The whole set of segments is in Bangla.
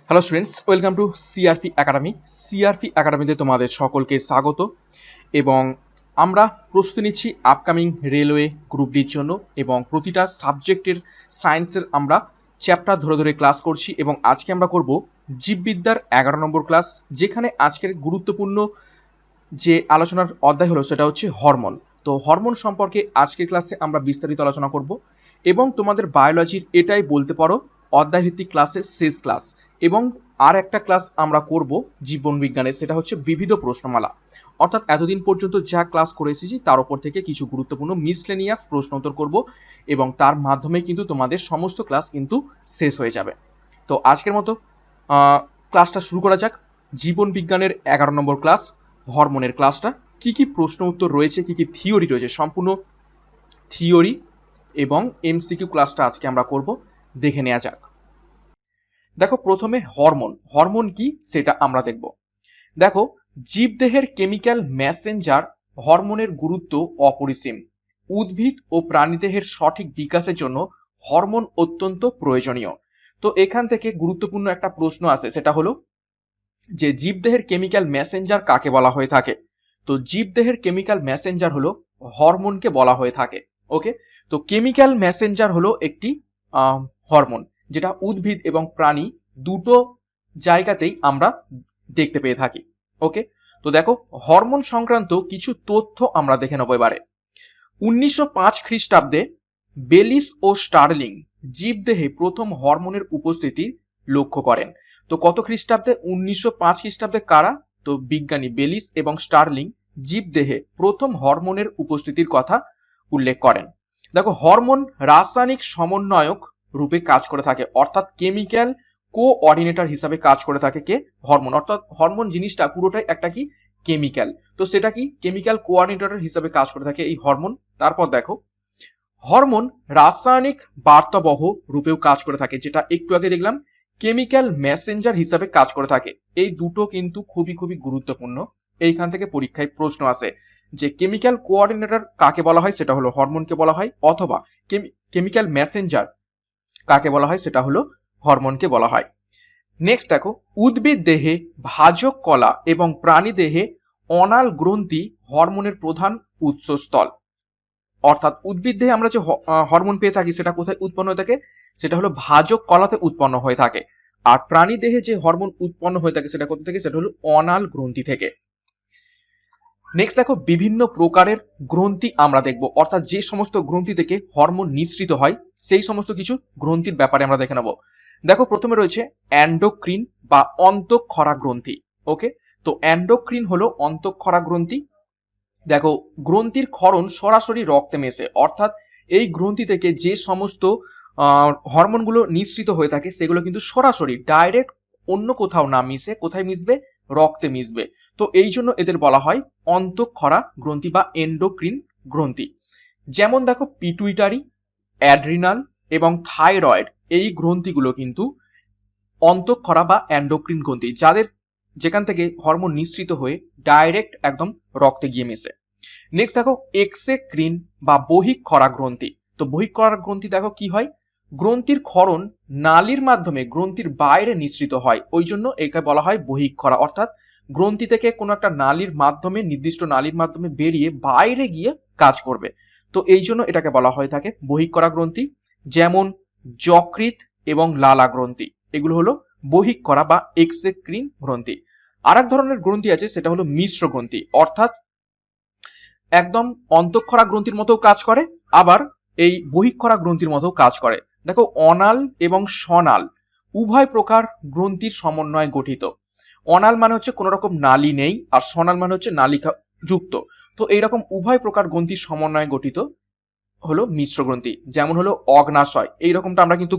Hello students, welcome to CRP academy. CRP একাডেমিতে তোমাদের সকলকে স্বাগত। এবং আমরা প্রস্তুতি নিচ্ছি আপকামিং রেলওয়ে গ্রুপ ডির জন্য, এবং প্রতিটা সাবজেক্টের সায়েন্সের আমরা চ্যাপ্টার ধরে ধরে ক্লাস করছি। এবং আজকে আমরা করব জীববিদ্যার 11 নম্বর ক্লাস, যেখানে আজকের গুরুত্বপূর্ণ যে আলোচনার অধ্যায় হলো সেটা হচ্ছে হরমোন। তো হরমোন সম্পর্কে আজকের ক্লাসে আমরা বিস্তারিত আলোচনা করব, এবং তোমাদের বায়োলজির এটাই বলতে পারো অধ্যায়ভিত্তিক ক্লাসের শেষ ক্লাস। এবং আর একটা ক্লাস আমরা করব জীবন বিজ্ঞানের, সেটা হচ্ছে বিবিধ প্রশ্নমালা। অর্থাৎ এতদিন পর্যন্ত যা ক্লাস করে এসেছি তার উপর থেকে কিছু গুরুত্বপূর্ণ মিসলেনিয়াস প্রশ্ন উত্তর করব, এবং তার মাধ্যমে কিন্তু তোমাদের সমস্ত ক্লাস কিন্তু শেষ হয়ে যাবে। তো আজকের মতো ক্লাসটা শুরু করা যাক। জীবন বিজ্ঞানের 11 নম্বর ক্লাস, হরমোনের ক্লাসটা। কি কি প্রশ্ন উত্তর রয়েছে, কি কি থিওরি রয়েছে, সম্পূর্ণ থিওরি এবং এমসিকিউ ক্লাসটা আজকে আমরা করব, দেখে নেওয়া যাক। দেখো, প্রথমে হরমোন কি সেটা আমরা দেখব। দেখো, জীবদেহের কেমিক্যাল মেসেঞ্জার হরমোনের গুরুত্ব অপরিসীম। উদ্ভিদ ও প্রাণীদেহের সঠিক বিকাশের জন্য হরমোন অত্যন্ত প্রয়োজনীয়। তো এখান থেকে গুরুত্বপূর্ণ একটা প্রশ্ন আসে, সেটা হলো যে জীবদেহের কেমিক্যাল মেসেঞ্জার কাকে বলা হয়ে থাকে। তো জীবদেহের কেমিক্যাল মেসেঞ্জার হলো হরমোনকে বলা হয়ে থাকে। ওকে, তো কেমিক্যাল মেসেঞ্জার হলো একটি হরমোন, যেটা উদ্ভিদ এবং প্রাণী দুটো জায়গাতেই আমরা দেখতে পেয়ে থাকি। ওকে, তো দেখো, হরমোন সংক্রান্ত কিছু তথ্য আমরা দেখে নেবো এবারে। 1905 খ্রিস্টাব্দে বেলিস ও স্টার্লিং জীবদেহে প্রথম হরমোনের উপস্থিতি লক্ষ্য করেন। তো কত খ্রিস্টাব্দে? 1905 খ্রিস্টাব্দে কারা? তো বিজ্ঞানী বেলিস এবং স্টার্লিং জীবদেহে প্রথম হরমোনের উপস্থিতির কথা উল্লেখ করেন। দেখো, হরমোন রাসায়নিক সমন্বয়ক রূপে কাজ করে থাকে, অর্থাৎ কেমিক্যাল কোঅর্ডিনেটর হিসাবে কাজ করে থাকে কে? হরমোন। অর্থাৎ হরমোন জিনিসটা পুরোটাই একটা কি? কেমিক্যাল। তো সেটা কি? কেমিক্যাল কোঅর্ডিনেটর হিসাবে কাজ করে থাকে এই হরমোন। তারপর দেখো, হরমোন রাসায়নিক বার্তাবহ রূপেও কাজ করে থাকে, যেটা একটু আগে দেখলাম, কেমিক্যাল মেসেঞ্জার হিসাবে কাজ করে থাকে। এই দুটো কিন্তু খুবই খুবই গুরুত্বপূর্ণ। এইখান থেকে পরীক্ষায় প্রশ্ন আসে যে কেমিক্যাল কোঅর্ডিনেটর কাকে বলা হয়, সেটা হলো হরমোনকে বলা হয়, অথবা কেমিক্যাল মেসেঞ্জার কাকে বলা হয়, সেটা হলো হরমোনকে বলা হয়। নেক্সট দেখো, উদ্ভিদ দেহে ভাজক কলা এবং প্রাণী দেহে অনাল গ্রন্থি হরমোনের প্রধান উৎসস্থল। অর্থাৎ উদ্ভিদ দেহে আমরা যে হরমোন পেয়ে থাকি সেটা কোথায় উৎপন্ন হয়ে থাকে? সেটা হলো ভাজক কলাতে উৎপন্ন হয়ে থাকে। আর প্রাণী দেহে যে হরমোন উৎপন্ন হয়ে থাকে সেটা কোথা থেকে? সেটা হলো অনাল গ্রন্থি থেকে। নেক্সট দেখো, বিভিন্ন প্রকারের গ্রন্থি আমরা দেখব, অর্থাৎ যে সমস্ত গ্রন্থি থেকে হরমোন নিঃসৃত হয় সেই সমস্ত কিছু গ্রন্থির ব্যাপারে আমরা দেখে নেব। দেখো, প্রথমে রয়েছে এন্ডোক্রিন বা অন্তঃক্ষরা গ্রন্থি। ওকে, তো এন্ডোক্রিন হলো অন্তঃক্ষরা গ্রন্থি। দেখো, গ্রন্থির ক্ষরণ সরাসরি রক্তে মেশে, অর্থাৎ এই গ্রন্থি থেকে যে সমস্ত হরমোনগুলো নিঃসৃত হয়ে থাকে সেগুলো কিন্তু সরাসরি ডাইরেক্ট অন্য কোথাও না মিশে কোথায় মিশবে? রক্তে মিশবে। তো এই জন্য এদের বলা হয় অন্তঃক্ষরা গ্রন্থি বা এন্ডোক্রিন গ্রন্থি। যেমন দেখো, পিটুইটারি, অ্যাড্রিনাল এবং থাইরয়েড, এই গ্রন্থিগুলো কিন্তু অন্তঃক্ষরা বা এন্ডোক্রিন গ্রন্থি, যেখান থেকে হরমোন নিঃসৃত হয়ে ডাইরেক্ট একদম রক্তে গিয়ে মেশে। নেক্সট দেখো, এক্সেক্রিন বা বহিঃক্ষরা গ্রন্থি। তো বহিঃক্ষরা গ্রন্থি দেখো কি হয়? গ্রন্থির ক্ষরণ নালীর মাধ্যমে গ্রন্থির বাইরে নিঃসৃত হয়, ওই জন্য একে বলা হয় বহিঃক্ষরা। অর্থাৎ গ্রন্থি থেকে কোনো একটা নালীর মাধ্যমে, নির্দিষ্ট নালীর মাধ্যমে বেরিয়ে বাইরে গিয়ে কাজ করবে। তো এই জন্য এটাকে বলা হয়ে থাকে বহিঃক্ষরা গ্রন্থি। যেমন যকৃৎ এবং লালা গ্রন্থি, এগুলো হলো বহিঃক্ষরা বা এক্সেক্রিন গ্রন্থি। আর এক ধরনের গ্রন্থি আছে, সেটা হলো মিশ্র গ্রন্থি, অর্থাৎ একদম অন্তঃক্ষরা গ্রন্থির মতো কাজ করে, আবার এই বহিঃক্ষরা গ্রন্থির মতো কাজ করে। দেখো, অনাল এবং সনাল উভয় প্রকার গ্রন্থির সমন্বয়ে গঠিত। অনাল মানে হচ্ছে কোনো রকম নালী নেই, আর সনাল মানে হচ্ছে নালিকা যুক্ত। তো এইরকম উভয় প্রকার গ্রন্থির সমন্বয়ে গঠিত হলো মিশ্র গ্রন্থি। যেমন হলো অগ্নাশয়, এইরকমটা আমরা কিন্তু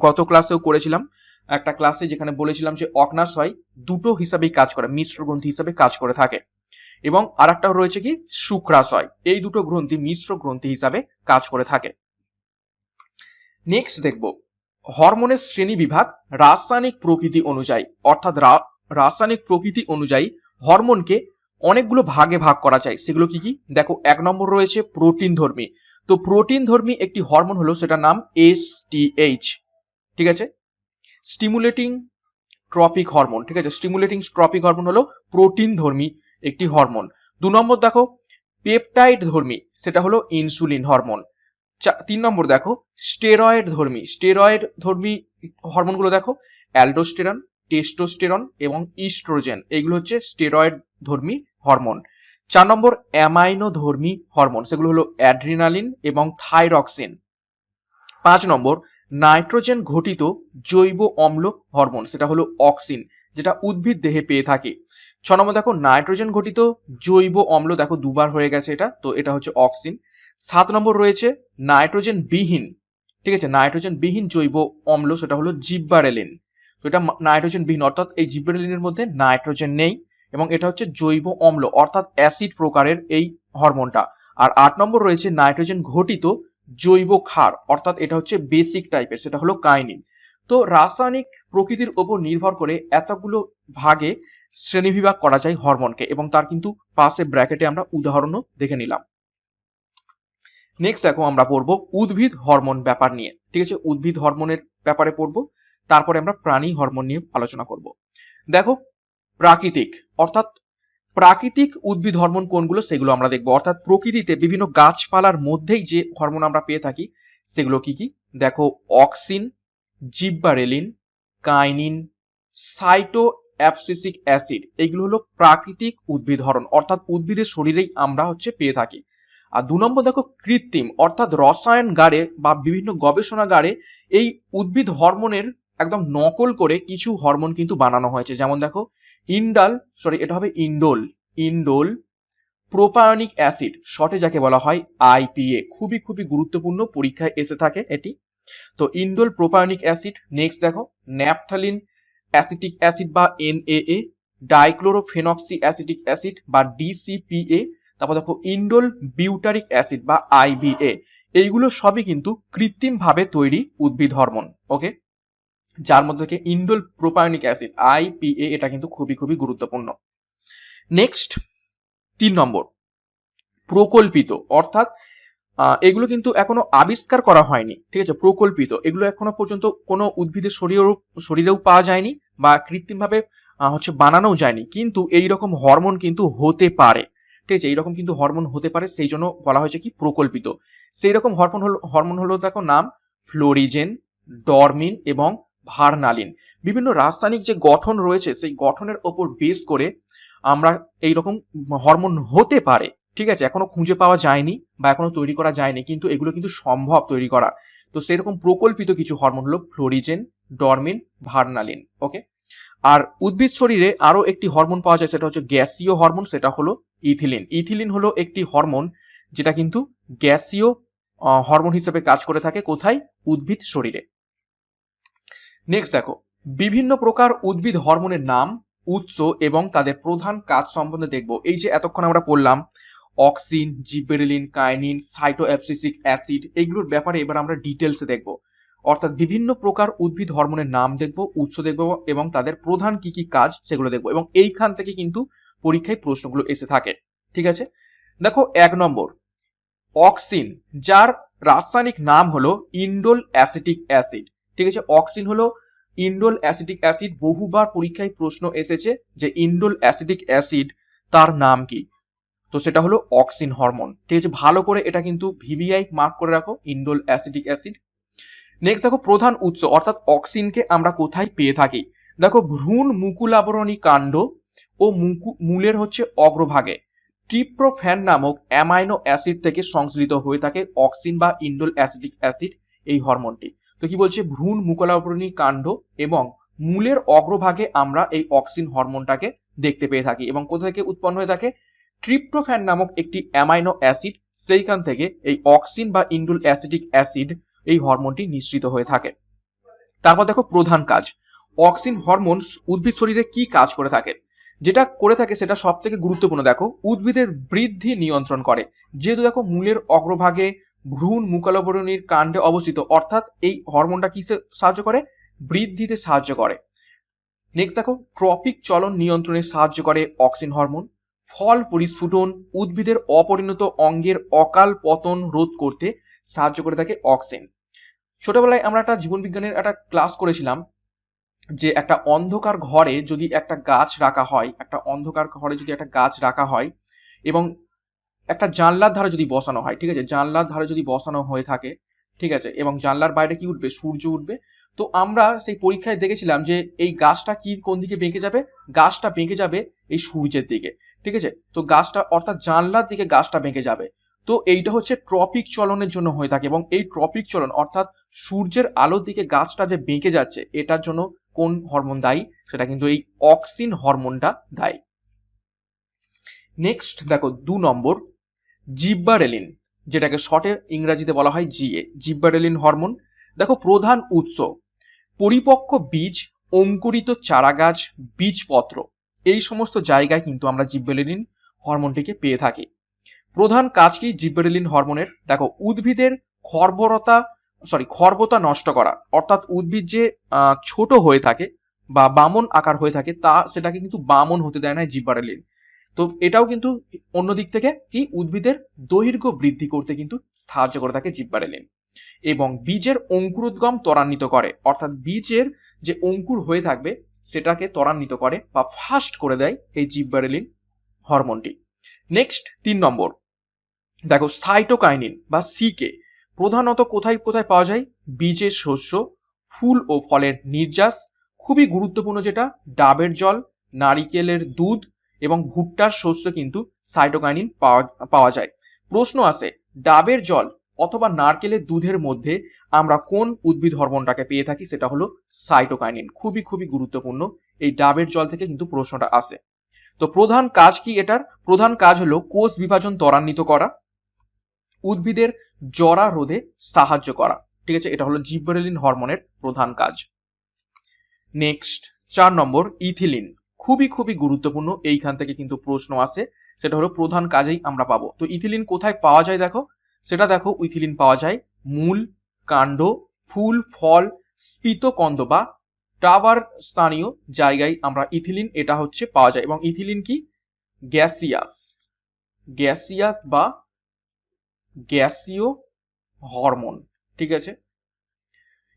গত ক্লাসেও করেছিলাম, একটা ক্লাসে যেখানে বলেছিলাম যে অগ্নাশয় দুটো হিসাবেই কাজ করে, মিশ্র গ্রন্থি হিসাবে কাজ করে থাকে। এবং আরেকটা রয়েছে কি? শুক্রাশয়। এই দুটো গ্রন্থি মিশ্র গ্রন্থি হিসাবে কাজ করে থাকে। নেক্সট দেখব, হরমোনের শ্রেণী বিভাগ রাসায়নিক প্রকৃতি অনুযায়ী, অর্থাৎ রাসায়নিক প্রকৃতি অনুযায়ী হরমোনকে অনেকগুলো ভাগে ভাগ করা যায়। সেগুলো কি কি? দেখো, 1 নম্বর রয়েছে প্রোটিন ধর্মী। তো প্রোটিন ধর্মী একটি হরমোন হলো, সেটার নাম এসটিএইচ। ঠিক আছে, স্টিমুলেটিং ট্রপিক হরমোন, ঠিক আছে। স্টিমুলেটিং ট্রপিক হরমোন হলো প্রোটিন ধর্মী একটি হরমোন। 2 নম্বর দেখো পেপটাইড ধর্মী, সেটা হলো ইনসুলিন হরমোন। 3 নম্বর দেখো স্টেরয়েড ধর্মী হরমোনগুলো দেখো অ্যালডোস্টেরন, টেস্টোস্টেরন এবং ইস্ট্রোজেন, এইগুলো হচ্ছে স্টেরয়েড ধর্মী হরমোন। 4 নম্বর অ্যামাইনো ধর্মী হরমোন, সেগুলো হলো অ্যাড্রিনালিন এবং থাইরক্সিন। 5 নম্বর নাইট্রোজেন ঘটিত জৈব অম্ল হরমোন, সেটা হলো অক্সিন, যেটা উদ্ভিদ দেহে পেয়ে থাকে। 6 নম্বর দেখো নাইট্রোজেন ঘটিত জৈব অম্ল, দেখো দুবার হয়ে গেছে এটা, তো এটা হচ্ছে অক্সিন। 7 নম্বর রয়েছে নাইট্রোজেন বিহীন, ঠিক আছে, নাইট্রোজেন বিহীন জৈব অম্ল, সেটা হলো জিব্বারেলিন। তো এটা নাইট্রোজেন বিহীন, অর্থাৎ এই জিব্বারেলিনের মধ্যে নাইট্রোজেন নেই এবং এটা হচ্ছে জৈব অম্ল অর্থাৎ অ্যাসিড প্রকারের এই হরমোনটা। আর 8 নম্বর রয়েছে নাইট্রোজেন ঘটিত জৈব ক্ষার, অর্থাৎ এটা হচ্ছে বেসিক টাইপের, সেটা হলো কাইনিন। তো রাসায়নিক প্রকৃতির উপর নির্ভর করে এতগুলো ভাগে শ্রেণীবিভাগ করা যায় হরমোনকে, এবং তার কিন্তু পাশে ব্র্যাকেটে আমরা উদাহরণও দেখে নিলাম। নেক্সট দেখো আমরা পড়বো উদ্ভিদ হরমোন ব্যাপার নিয়ে, ঠিক আছে, উদ্ভিদ হরমোনের ব্যাপারে পড়বো, তারপরে আমরা প্রাণী হরমোন নিয়ে আলোচনা করব। দেখো প্রাকৃতিক অর্থাৎ প্রাকৃতিক উদ্ভিদ হরমোন কোনগুলো সেগুলো আমরা দেখবো, অর্থাৎ প্রকৃতিতে বিভিন্ন গাছপালার মধ্যেই যে হরমোন আমরা পেয়ে থাকি সেগুলো কি কি দেখো auxin, gibberellin, kinin, cyto abscisic acid, এইগুলো হলো প্রাকৃতিক উদ্ভিদ হরমোন, অর্থাৎ উদ্ভিদের শরীরেই আমরা হচ্ছে পেয়ে থাকি। আর 2 নম্বর দেখো কৃত্রিম অর্থাৎ রসায়নগারে বা বিভিন্ন গবেষণাগারে এই উদ্ভিদ হরমোনের একদম নকল করে কিছু হরমোন কিন্তু বানানো হয়েছে, যেমন দেখো ইন্ডোল প্রোপায়নিক অ্যাসিড, শর্টে যাকে বলা হয় আইপিএ, খুবই খুবই গুরুত্বপূর্ণ, পরীক্ষায় এসে থাকে এটি। তো ইন্ডোল প্রোপায়নিক অ্যাসিড। নেক্সট দেখো ন্যাপথালিন অ্যাসিটিক অ্যাসিড বা এনএএ, ডাইক্লোরোফেনক্সি অ্যাসিটিক অ্যাসিড বা ডিসিপিএ, তারপর দেখো ইন্ডোল বিউটারিক অ্যাসিড বা আইবিএ, এইগুলো সবই কিন্তু কৃত্রিম ভাবে তৈরি উদ্ভিদ হরমোন। ওকে, যার মধ্যে থেকে ইন্ডোল প্রোপায়নিক অ্যাসিড আইপিএ, এটা কিন্তু খুবই খুবই গুরুত্বপূর্ণ। নেক্সট 3 নম্বর প্রকল্পিত, অর্থাৎ এগুলো কিন্তু এখনো আবিষ্কার করা হয়নি, ঠিক আছে, প্রকল্পিত, এগুলো এখনো পর্যন্ত কোনো উদ্ভিদের শরীরেও পাওয়া যায়নি বা কৃত্রিমভাবে হচ্ছে বানানো যায়নি, কিন্তু এইরকম হরমোন কিন্তু হতে পারে, ঠিক আছে, এইরকম কিন্তু হরমোন হতে পারে, সেই জন্য বলা হয়েছে কি প্রকল্পিত। সেই রকম হরমোন হলো দেখো নাম ফ্লোরিজেন, ডরমিন এবং ভার্নালিন। বিভিন্ন রাসায়নিক যে গঠন রয়েছে সেই গঠনের ওপর বেস করে আমরা এইরকম হরমোন হতে পারে, ঠিক আছে, এখনো খুঁজে পাওয়া যায়নি বা এখনো তৈরি করা যায়নি, কিন্তু এগুলো কিন্তু সম্ভব তৈরি করা। তো সেরকম প্রকল্পিত কিছু হরমোন হলো ফ্লোরিজেন, ডরমিন, ভার্নালিন। ওকে, আর উদ্ভিদ শরীরে আরো একটি হরমোন পাওয়া যায়, সেটা হচ্ছে গ্যাসীয় হরমোন, সেটা হলো ইথিলিন। ইথিলিন হলো একটি হরমোন যেটা কিন্তু গ্যাসীয় হরমোন হিসেবে কাজ করে থাকে, কোথায়? উদ্ভিদ শরীরে। নেক্সট দেখো বিভিন্ন প্রকার উদ্ভিদ হরমোনের নাম, উৎস এবং তাদের প্রধান কাজ সম্বন্ধে দেখব। এই যে এতক্ষণ আমরা পড়লাম অক্সিন, জিবেরেলিন, কাইনিন, সাইটোঅ্যাবসিসিক অ্যাসিড, এইগুলোর ব্যাপারে এবার আমরা ডিটেলসে দেখব, অর্থাৎ বিভিন্ন প্রকার উদ্ভিদ হরমোনের নাম দেখব, উৎস দেখব এবং তাদের প্রধান কি কি কাজ সেগুলো দেখব, এবং এইখান থেকে কিন্তু পরীক্ষায় প্রশ্নগুলো এসে থাকে, ঠিক আছে। দেখো 1 নম্বর অক্সিন, যার রাসায়নিক নাম হলো ইন্ডোল অ্যাসিটিক অ্যাসিড, ঠিক আছে, অক্সিন হলো ইন্ডোল অ্যাসিটিক অ্যাসিড। বহুবার পরীক্ষায় প্রশ্ন এসেছে যে ইন্ডোল অ্যাসিটিক অ্যাসিড তার নাম কি, তো সেটা হলো অক্সিন হরমোন, ঠিক আছে, ভালো করে এটা কিন্তু ভিভিআই মার্ক করে রাখো, ইন্ডোল অ্যাসিটিক অ্যাসিড। নেক্সট দেখো প্রধান উৎস, অর্থাৎ অক্সিনকে আমরা কোথায় পেয়ে থাকি, দেখো ভ্রূণ মুকুলাবরণী কাণ্ড ও মূলের হচ্ছে অগ্রভাগে ট্রিপ্টোফ্যান নামক অ্যামাইনো অ্যাসিড থেকে সংশ্লিষ্ট হয়ে থাকে অক্সিন বা ইন্ডোল অ্যাসিটিক অ্যাসিড, এই হরমোনটি। তো কি বলছে, ভ্রূণ মুকুলাবরণী কাণ্ড এবং মূলের অগ্রভাগে আমরা এই অক্সিন হরমোনটাকে দেখতে পেয়ে থাকি, এবং কোথা থেকে উৎপন্ন হয়ে থাকে, ট্রিপ্টোফ্যান নামক একটি অ্যামাইনো অ্যাসিড, সেইখান থেকে এই অক্সিন বা ইন্ডোল অ্যাসিটিক অ্যাসিড এই হরমোনটি নিঃসৃত হয়ে থাকে। তারপর দেখো প্রধান কাজ, অক্সিন হরমোন উদ্ভিদ শরীরে কি কাজ করে থাকে, যেটা করে থাকে সেটা সব থেকে গুরুত্বপূর্ণ, দেখো উদ্ভিদের বৃদ্ধি নিয়ন্ত্রণ করে, যেহেতু দেখো মূলের অগ্রভাগে ভ্রূণ মুকুলাবরণীর কাণ্ডে অবস্থিত, অর্থাৎ এই হরমোনটা কিসে সাহায্য করে, বৃদ্ধিতে সাহায্য করে। নেক্সট দেখো ট্রপিক চলন নিয়ন্ত্রণে সাহায্য করে অক্সিন হরমোন। ফল পরিস্ফুটন, উদ্ভিদের অপরিণত অঙ্গের অকাল পতন রোধ করতে সাহায্য করে থাকে অক্সিন। ছোটবেলায় আমরা একটা জীবন বিজ্ঞানের একটা ক্লাস করেছিলাম, যে একটা অন্ধকার ঘরে যদি একটা গাছ রাখা হয়, একটা অন্ধকার ঘরে যদি একটা গাছ রাখা হয় এবং একটা জানলার ধারে যদি বসানো হয়, ঠিক আছে, জানলার ধারে যদি বসানো হয়ে থাকে, ঠিক আছে, এবং জানলার বাইরে কি উঠবে, সূর্য উঠবে। তো আমরা সেই পরীক্ষায় দেখেছিলাম যে এই গাছটা কি কোন দিকে বেঁকে যাবে, গাছটা বেঁকে যাবে এই সূর্যের দিকে, ঠিক আছে। তো গাছটা অর্থাৎ জানলার দিকে গাছটা বেঁকে যাবে। তো এইটা হচ্ছে ট্রপিক চলনের জন্য হয়ে থাকে, এবং এই ট্রপিক চলন অর্থাৎ সূর্যের আলোর দিকে গাছটা যে বেঁকে যাচ্ছে, এটার জন্য কোন হরমোন দায়ী, সেটা কিন্তু এই অক্সিন হরমোনটা দায়ী। নেক্সট দেখো 2 নম্বর, জিব্বারেলিন, যেটাকে শর্টে ইংরেজিতে বলা হয় জিএ, জিব্বারেলিন হরমোন। দেখো প্রধান উৎস পরিপক্ক বীজ, অঙ্কুরিত চারাগাছ, বীজপত্র, এই সমস্ত জায়গায় কিন্তু আমরা জিব্বারেলিন হরমোনটিকে পেয়ে থাকি। প্রধান কাজ কি জিব্বারেলিন হরমোনের? দেখো উদ্ভিদের খর্বতা নষ্ট করা, অর্থাৎ উদ্ভিদ যে ছোট হয়ে থাকে বা বামন আকার হয়ে থাকে, সেটাকে কিন্তু বামন হতে দেয় না জিব্বারেলিন। তো এটাও কিন্তু অন্য দিক থেকে কি উদ্ভিদের দৈর্ঘ্য বৃদ্ধি করতে কিন্তু সাহায্য করে থাকে জিব্বারেলিন। এবং বীজের অঙ্কুরোদ্গম ত্বরান্বিত করে, অর্থাৎ বীজের যে অঙ্কুর হয়ে থাকবে সেটাকে ত্বরান্বিত করে বা ফাস্ট করে দেয় এই জিব্বারেলিন হরমোনটি। নেক্সট 3 নম্বর, দেখো সাইটোকাইনিন বা সিকে প্রধানত কোথায় কোথায় পাওয়া যায়? বীজের শস্য, ফুল ও ফলের নির্যাস, খুবই গুরুত্বপূর্ণ যেটা ডাবের জল, নারিকেলের দুধ এবং ভুট্টার শস্য কিন্তু সাইটোকাইনিন পাওয়া যায়। প্রশ্ন আসে, ডাবের জল অথবা নারকেলের দুধের মধ্যে আমরা কোন উদ্ভিদ হরমোনটাকে পেয়ে থাকি? সেটা হলো সাইটোকাইনিন। খুবই খুবই গুরুত্বপূর্ণ, এই ডাবের জল থেকে কিন্তু প্রশ্নটা আসে। তো প্রধান কাজ কি এটার? প্রধান কাজ হলো কোষ বিভাজন ত্বরান্বিত করা, উদ্ভিদের জরা রোধে সাহায্য করা, ঠিক আছে, এটা হলো জিব্বারেলিন হরমোনের প্রধান কাজ। নেক্সট 4 নম্বর, ইথিলিন, খুবই খুবই গুরুত্বপূর্ণ, এইখান থেকে কিন্তু প্রশ্ন আসে, সেটা হলো প্রধান কাজেই আমরা পাবো। তো ইথিলিন কোথায় পাওয়া যায় দেখো, সেটা দেখো ইথিলিন পাওয়া যায় মূল, কাণ্ড, ফুল, ফল, স্ফীতকন্দ বা টাবার স্থানীয় জায়গায় আমরা ইথিলিন এটা হচ্ছে পাওয়া যায়। এবং ইথিলিন কি গ্যাসিয়াস বা গ্যাসীয় হরমোন, ঠিক আছে।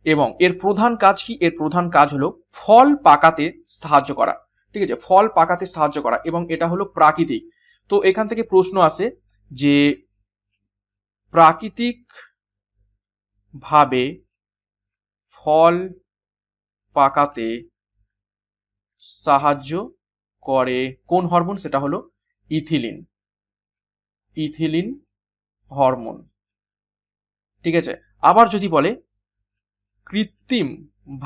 এবং এর প্রধান কাজ কি? এর প্রধান কাজ হলো ফল পাকাতে সাহায্য করা, ঠিক আছে, ফল পাকাতে সাহায্য করা, এবং এটা হলো প্রাকৃতিক। তো এখান থেকে প্রশ্ন আসে যে প্রাকৃতিক ভাবে ফল পাকাতে সাহায্য করে কোন হরমোন? সেটা হলো ইথিলিন হরমোন, ঠিক আছে। আবার যদি বলে কৃত্রিম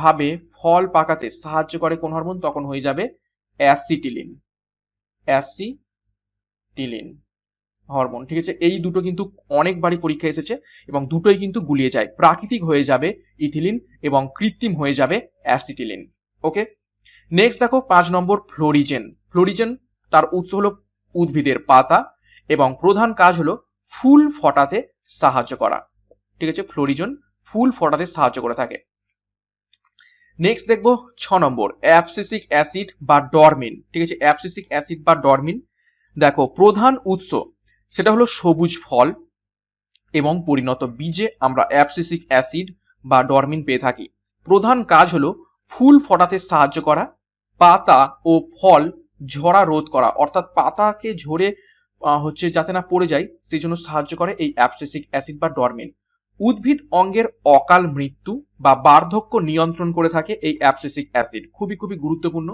ভাবে ফল পাকাতে সাহায্য করে কোন হরমোন, তখন হয়ে যাবে অ্যাসিটিলিন হরমোন, ঠিক আছে। এই দুটো কিন্তু অনেকবারই পরীক্ষা এসেছে এবং দুটোই কিন্তু গুলিয়ে যায়, প্রাকৃতিক হয়ে যাবে ইথিলিন এবং কৃত্রিম হয়ে যাবে অ্যাসিটিলিন। ওকে, নেক্সট দেখো 5 নম্বর, ফ্লোরিজেন তার উৎস হলো উদ্ভিদের পাতা এবং প্রধান কাজ হলো ফুল ফোটাতে সাহায্য করা, ঠিক আছে, ফ্লোরিজেন ফুল ফোটাতে সাহায্য করে থাকে। নেক্সট দেখবো 6 নম্বর, অ্যাবসিসিক অ্যাসিড বা ডরমিন, ঠিক আছে, অ্যাবসিসিক অ্যাসিড বা ডরমিন। দেখো প্রধান উৎস সেটা হলো সবুজ ফল এবং পরিণত বীজে আমরা অ্যাবসিসিক অ্যাসিড বা ডরমিন পেয়ে থাকি। প্রধান কাজ হলো ফুল ফোটাতে সাহায্য করা, পাতা ও ফল ঝরা রোধ করা, অর্থাৎ পাতাকে ঝরে হচ্ছে যাতে না পড়ে যায় সেই জন্য সাহায্য করে এই অ্যাবসিসিক অ্যাসিড বা ডরমিন। উদ্ভিদ অঙ্গের অকাল মৃত্যু বা বার্ধক্য নিয়ন্ত্রণ করে থাকে এই অ্যাবসিসিক অ্যাসিড, খুবই খুবই গুরুত্বপূর্ণ।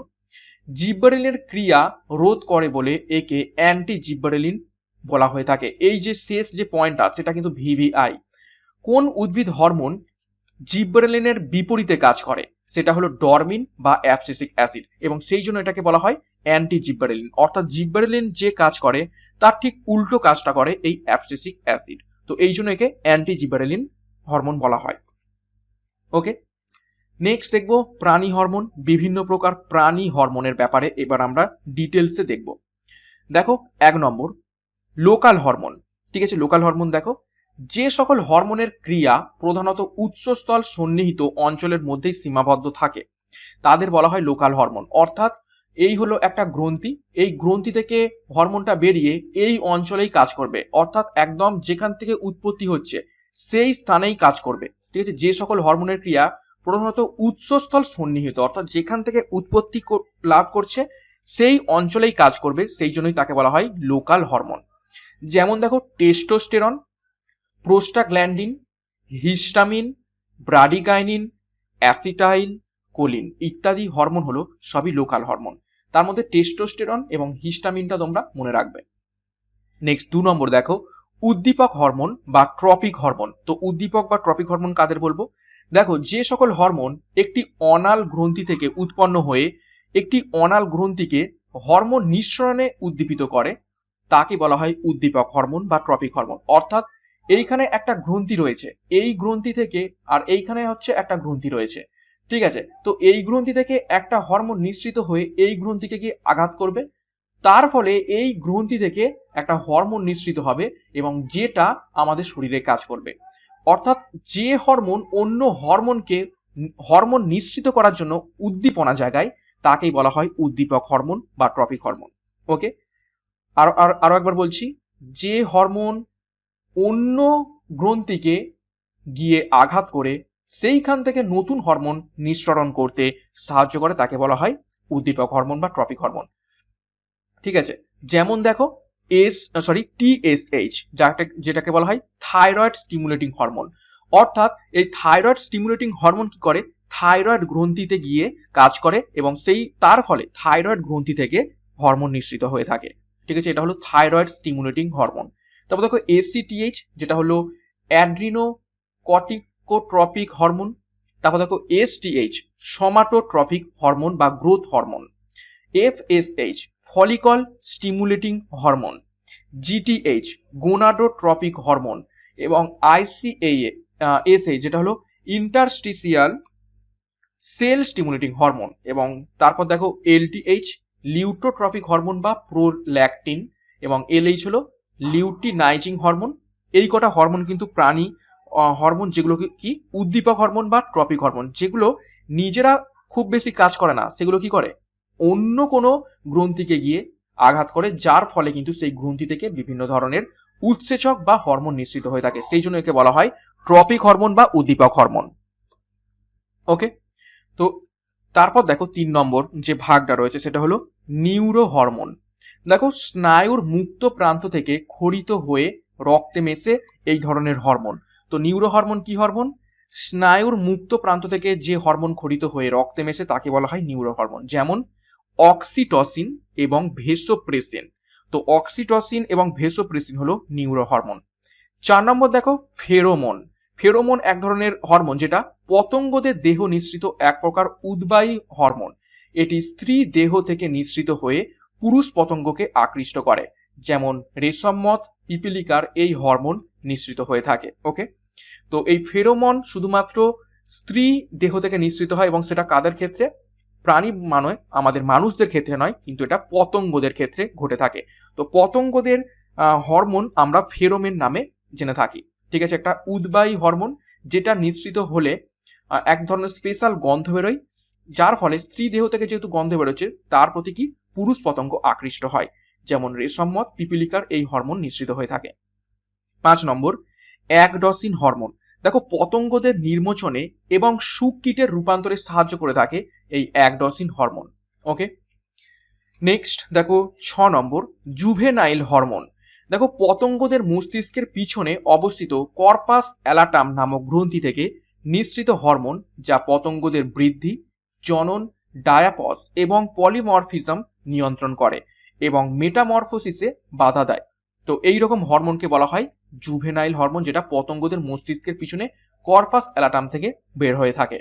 জিব্বারেলিনের ক্রিয়া রোধ করে বলে একে অ্যান্টি জিব্বারেলিন বলা হয়ে থাকে। এই যে শেষ যে পয়েন্টটা সেটা কিন্তু ভিভিআই। কোন উদ্ভিদ হরমোন জিব্বারেলিনের বিপরীতে কাজ করে? সেটা হলো ডরমিন বা অ্যাবসিসিক অ্যাসিড, এবং সেই জন্য এটাকে বলা হয় অ্যান্টি জিব্বারেলিন, অর্থাৎ জিব্বারেলিন যে কাজ করে তার ঠিক উল্টো কাজটা করে এই অ্যাবসিসিক অ্যাসিড। তো এই জন্য একে অ্যান্টি জিব্বারেলিন হরমোন বলা হয়। ওকে, নেক্সট দেখবো প্রাণী হরমোন, বিভিন্ন প্রকার প্রাণী হরমোনের ব্যাপারে এবার আমরা ডিটেলসে দেখব। দেখো 1 নম্বর, লোকাল হরমোন, ঠিক আছে, লোকাল হরমোন দেখো যে সকল হরমোনের ক্রিয়া প্রধানত উৎসস্থল সন্নিহিত অঞ্চলের মধ্যেই সীমাবদ্ধ থাকে তাদের বলা হয় লোকাল হরমোন। অর্থাৎ এই হলো একটা গ্রন্থি, এই গ্রন্থি থেকে হরমোনটা বেরিয়ে এই অঞ্চলেই কাজ করবে, অর্থাৎ একদম যেখান থেকে উৎপত্তি হচ্ছে সেই স্থানেই কাজ করবে, ঠিক আছে। যে সকল হরমোনের ক্রিয়া প্রধানত উৎসস্থল সন্নিহিত, অর্থাৎ যেখান থেকে উৎপত্তি লাভ করছে সেই অঞ্চলেই কাজ করবে, সেই জন্যই তাকে বলা হয় লোকাল হরমোন। যেমন দেখো testosterone, prostaglandin, histamine, bradykinin, acetylcholine ইত্যাদি হরমোন হলো সবই লোকাল হরমোন। তার মধ্যে টেস্টোস্টেরন এবং হিস্টামিনটা তোমরা মনে রাখবে। নেক্সট 2 নম্বর দেখো উদ্দীপক হরমোন বা ট্রপিক হরমোন। তো উদ্দীপক বা ট্রপিক হরমোন কাদের বলবো? দেখো যে সকল হরমোন একটি অনাল গ্রন্থি থেকে উৎপন্ন হয়ে একটি অনাল গ্রন্থিকে হরমোন নিঃসরণে উদ্দীপিত করে তাকে বলা হয় উদ্দীপক হরমোন বা ট্রপিক হরমোন। অর্থাৎ এইখানে একটা গ্রন্থি রয়েছে, এই গ্রন্থি থেকে আর এইখানে হচ্ছে একটা গ্রন্থি রয়েছে, ঠিক আছে? তো এই গ্রন্থি থেকে একটা হরমোন নিঃসৃত হয়ে এই গ্রন্থিকে গিয়ে আঘাত করবে, তার ফলে এই গ্রন্থি থেকে একটা হরমোন নিঃসৃত হবে এবং যেটা আমাদের শরীরে কাজ করবে। অর্থাৎ যে হরমোন অন্য হরমোন নিঃসৃত করার জন্য উদ্দীপনা জাগায় তাকেই বলা হয় উদ্দীপক হরমোন বা ট্রপিক হরমোন। ওকে, আরো একবার বলছি, যে হরমোন অন্য গ্রন্থিকে গিয়ে আঘাত করে সেইখান থেকে নতুন হরমোন নিঃসরণ করতে সাহায্য করে তাকে বলা হয় উদ্দীপক হরমোন বা ট্রপিক হরমোন। ঠিক আছে, যেমন দেখো TSH, যেটাকে বলা হয় থাইরয়েড স্টিমুলেটিং হরমোন। অর্থাৎ এই থাইরয়েড স্টিমুলেটিং হরমোন কি করে, থাইরয়েড গ্রন্থিতে গিয়ে কাজ করে এবং তার ফলে থাইরয়েড গ্রন্থি থেকে হরমোন নিঃসৃত হয়ে থাকে। ঠিক আছে, এটা হলো থাইরয়েড স্টিমুলেটিং হরমোন। তারপর দেখো ACTH, যেটা হলো অ্যাড্রিনো কর্টিকোট্রপিক হরমোন। তারপর দেখো STH, সোমাটোট্রপিক হরমোন বা growth hormone. FSH, follicle stimulating hormone. GTH, gonadotropic hormone. এবং ICASH, যেটা হলো ইন্টারস্টিসিয়াল সেল স্টিমুলেটিং হরমোন। এবং তারপর দেখো LTH, লিউটোট্রপিক হরমোন বা প্রোল্যাকটিন। এবং LH হলো লিউটিনাইজিং হরমোন। এই কটা হরমোন কিন্তু প্রাণী হরমোন, যেগুলো কি উদ্দীপক হরমোন বা ট্রপিক হরমোন, যেগুলো নিজেরা খুব বেশি কাজ করে না, সেগুলো কি করে অন্য কোনো গ্রন্থিকে গিয়ে আঘাত করে, যার ফলে কিন্তু সেই গ্রন্থি থেকে বিভিন্ন ধরনের উৎসেচক বা হরমোন নিঃসৃত হয়ে থাকে, সেই জন্য একে বলা হয় ট্রপিক হরমোন বা উদ্দীপক হরমোন। ওকে, তো তারপর দেখো 3 নম্বর যে ভাগটা রয়েছে সেটা হলো নিউরো হরমোন। দেখো স্নায়ুর মুক্ত প্রান্ত থেকে ক্ষরিত হয়ে রক্তে মেশে এই ধরনের হরমোন। তো নিউরো হরমোন কি হরমোন? স্নায়ুর মুক্ত প্রান্ত থেকে যে হরমোন ক্ষরিত হয়ে রক্তে মেশে তাকে বলা হয় নিউরো হরমোন। যেমন অক্সিটসিন এবং ভেসোপ্রেসিন। তো অক্সিটসিন এবং ভেসোপ্রেসিন হলো নিউরো হরমোন। 4 নম্বর দেখো ফেরোমন। ফেরোমন এক ধরনের হরমোন যেটা পতঙ্গদের দেহ নিঃসৃত এক প্রকার উদ্বায়ী হরমোন। এটি স্ত্রী দেহ থেকে নিঃসৃত হয়ে পুরুষ পতঙ্গকে আকৃষ্ট করে। যেমন রেশমমথ, পিপিলিকার এই হরমোন নিঃসৃত হয়ে থাকে। ওকে, তো এই ফেরোমন শুধুমাত্র স্ত্রী দেহ থেকে নিঃসৃত হয় এবং সেটা কাদের ক্ষেত্রে? প্রাণী নয়, আমাদের মানুষদের ক্ষেত্রে নয়, কিন্তু এটা পতঙ্গদের ক্ষেত্রে ঘটে থাকে। তো পতঙ্গদের হরমোন আমরা ফেরোমেন নামে জেনে থাকি। ঠিক আছে, একটা উদ্বায়ী হরমোন যেটা নিঃসৃত হলে এক ধরনের স্পেশাল গন্ধ বেরোয়, যার ফলে স্ত্রী দেহ থেকে যেহেতু গন্ধ বেরোচ্ছে তার প্রতি কি পুরুষ পতঙ্গ আকৃষ্ট হয়। যেমন রেশমমথ, পিপিলিকার এই হরমোন নিঃসৃত হয়ে থাকে। 5 নম্বর একডসিন হরমোন। দেখো পতঙ্গদের নির্মোচনে এবং শুককীটের রূপান্তরে সাহায্য করে থাকে এই একডসিন হরমোন। ওকে, নেক্সট দেখো 6 নম্বর জুভেনাইল হরমোন। দেখো পতঙ্গদের মস্তিষ্কের পিছনে অবস্থিত কর্পাস অ্যালাটাম নামক গ্রন্থি থেকে নিঃসৃত হরমোন, যা পতঙ্গদের বৃদ্ধি, জনন, ডায়াপস এবং পলিমরফিজম নিয়ন্ত্রণ করে এবং মেটামরফোসিসে বাধা দেয়। তো এই রকম হরমোনকে বলা হয় জুভেনাইল হরমোন, যেটা পতঙ্গদের মস্তিষ্কের পিছনে কর্পাস অ্যালাটাম থেকে বের হয়ে থাকে।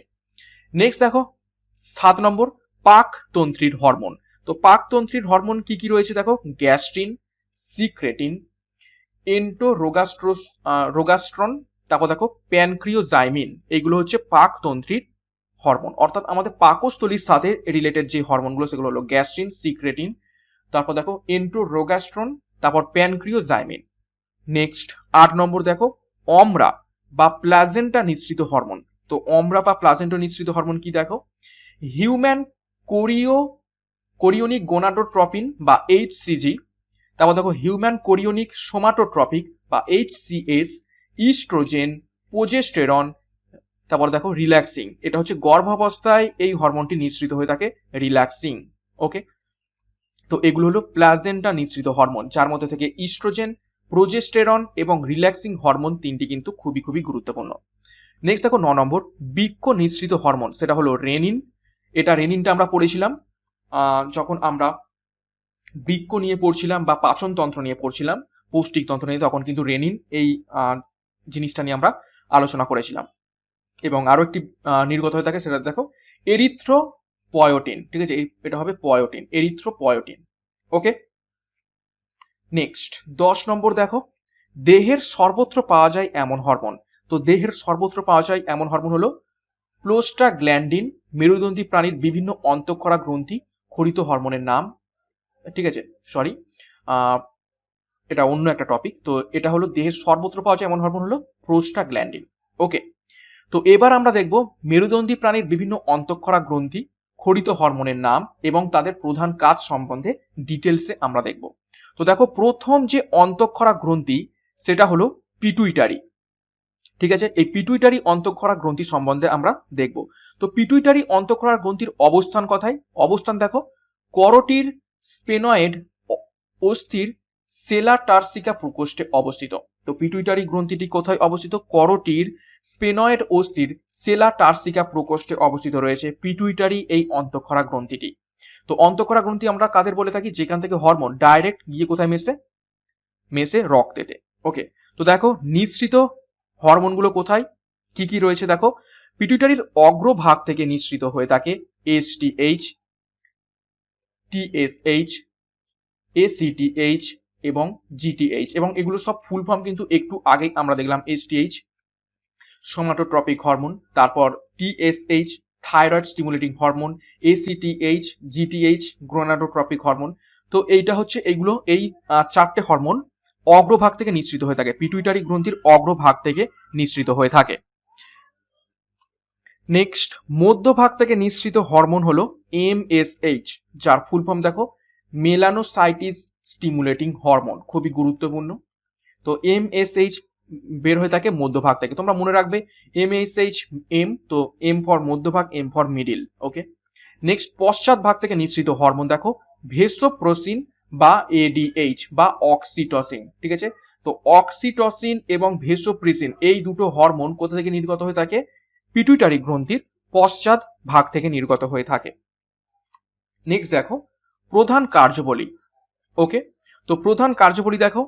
নেক্সট দেখো 7 নম্বর পাকতন্ত্রীর হরমোন। তো পাকতন্ত্রীর হরমোন কি কি রয়েছে দেখো, গ্যাস্ট্রিন, সিক্রেটিন, রোগাস্ট্রন, তারপর দেখো প্যানক্রিওজাইমিন। এইগুলো হচ্ছে পাকতন্ত্রীর হরমোন, অর্থাৎ আমাদের পাকস্থলীর সাথে রিলেটেড যে হরমোনগুলো সেগুলো হলো গ্যাস্ট্রিন, সিক্রেটিন, তারপর দেখো রোগাস্ট্রন, তারপর প্যানক্রিওজাইমিন। নেক্সট 8 নম্বর দেখো অমরা বা প্লাজেন্টা নিঃসৃত হরমোন। তো অমরা বা প্লাজেন্টা নিঃসৃত হরমোন কি দেখো, হিউম্যান কোরিওনিক গোনাডোট্রপিন বা HCG, তারপর দেখো হিউম্যান কোরিওনিক সোমাটোট্রপিক বা HCS, ইস্ট্রোজেন, প্রোজেস্টেরন, তারপর দেখো রিল্যাক্সিং, এটা হচ্ছে গর্ভাবস্থায় এই হরমোনটি নিঃসৃত হয়ে থাকে, রিল্যাক্সিং। ওকে, তো এগুলো হলো প্লাজেন্টা নিঃসৃত হরমোন, যার মধ্যে থেকে ইস্ট্রোজেন, প্রোজেস্টেরন এবং রিল্যাক্সিং হরমোন তিনটি কিন্তু খুবই খুবই গুরুত্বপূর্ণ। নেক্সট দেখো 9 নম্বর বৃক্ক নিঃসৃত হরমোন, সেটা হলো রেনিন। এটা রেনিনটা আমরা পড়েছিলাম যখন আমরা বৃক্ক নিয়ে পড়ছিলাম বা পাচন তন্ত্র নিয়ে পড়ছিলাম, পৌষ্টিক তন্ত্র নিয়ে, তখন কিন্তু রেনিন এই জিনিসটা নিয়ে আমরা আলোচনা করেছিলাম। এবং আরো একটি নির্গত হয়ে থাকে, সেটা দেখো এরিথ্রোপয়েটিন। ঠিক আছে, এটা হবে পয়োটিন, এরিথ্রোপয়েটিন। ওকে, নেক্সট 10 নম্বর দেখো দেহের সর্বত্র পাওয়া যায় এমন হরমোন। তো দেহের সর্বত্র পাওয়া যায় এমন হরমোন হলো প্রোস্টাগ্ল্যান্ডিন, মেরুদণ্ডী প্রাণীর বিভিন্ন অন্তঃক্ষরা গ্রন্থি ক্ষরিত হরমোনের নাম। ঠিক আছে, সরি, এটা অন্য একটা টপিক। তো এটা হলো দেহের সর্বত্র পাওয়া যায় এমন হরমোন হলো প্রোস্টাগ্ল্যান্ডিন। ওকে, তো এবার আমরা দেখব মেরুদণ্ডী প্রাণীর বিভিন্ন অন্তঃক্ষরা গ্রন্থি ক্ষরিত হরমোনের নাম এবং তাদের প্রধান কাজ সম্বন্ধে ডিটেলসে আমরা দেখব। তো দেখো প্রথম যে অন্তঃক্ষরা গ্রন্থি সেটা হলো পিটুইটারি। ঠিক আছে, এই পিটুইটারি অন্তঃক্ষরা গ্রন্থি সম্বন্ধে আমরা দেখব। তো পিটুইটারি অন্তঃক্ষরা গ্রন্থির অবস্থান কোথায়? অবস্থান দেখো করোটির স্পেনয়েড অস্থির সেলা টার্সিকা প্রকোষ্ঠে অবস্থিত। তো পিটুইটারি গ্রন্থিটি কোথায় অবস্থিত? করোটির স্পেনয়েড অস্থির সেলা টার্সিকা প্রকোষ্ঠে অবস্থিত রয়েছে পিটুইটারি এই অন্তঃক্ষরা গ্রন্থিটি। তো অন্তঃক্ষরা গ্রন্থি আমরা কাদের বলে থাকি? যেখান থেকে হরমোন ডাইরেক্ট গিয়ে কোথায় মেশে রক্তেতে। ওকে, তো দেখো নিঃসৃত হরমোনগুলো কোথায় কি কি রয়েছে দেখো, পিটুইটারির অগ্রভাগ থেকে নিঃসৃত হয়ে থাকে এসটিএইচ, টিএসএইচ, এসিটিএইচ এবং জিটিএইচ, এবং এগুলো সব ফুল ফর্ম কিন্তু একটু আগে আমরা দেখলাম। এসটিএইচ সোমাটোট্রপিক হরমোন, তারপর TSH thyroid stimulating hormone, ACTH GTH gonadotropic hormone. তো এইটা হচ্ছে এইগুলো এই চারটে হরমোন অগ্রভাগ থেকে নিঃসৃত হয়ে থাকে, পিটুইটারি গ্রন্থির অগ্রভাগ থেকে নিঃসৃত হয়ে থাকে। নেক্সট মধ্যভাগ থেকে নিঃসৃত হরমোন হলো এমএসএইচ, যার ফুল ফর্ম দেখো মেলানোসাইটিস স্টিমুলেটিং হরমোন, খুবই গুরুত্বপূর্ণ। তো এমএসএইচ বের হয়ে থাকে মধ্যভাগ থেকে, তোমরা মনে রাখবে এমএসএইচ এম, তো এম ফর মধ্যভাগ, M for middle. Okay, next পশ্চাৎ ভাগ থেকে নিঃসৃত হরমোন দেখো ভেসোপ্রোসিন বা এডিএইচ বা অক্সিটসিন। ঠিক আছে, তো অক্সিটসিন এবং ভেসোপ্রেসিন এই দুটো হরমোন কোথা থেকে নির্গত হয়ে থাকে? পিটুইটারি গ্রন্থির পশ্চাৎ ভাগ থেকে নির্গত হয়ে থাকে। নেক্সট দেখো প্রধান কার্যাবলী। ওকে, তো প্রধান কার্যাবলী দেখো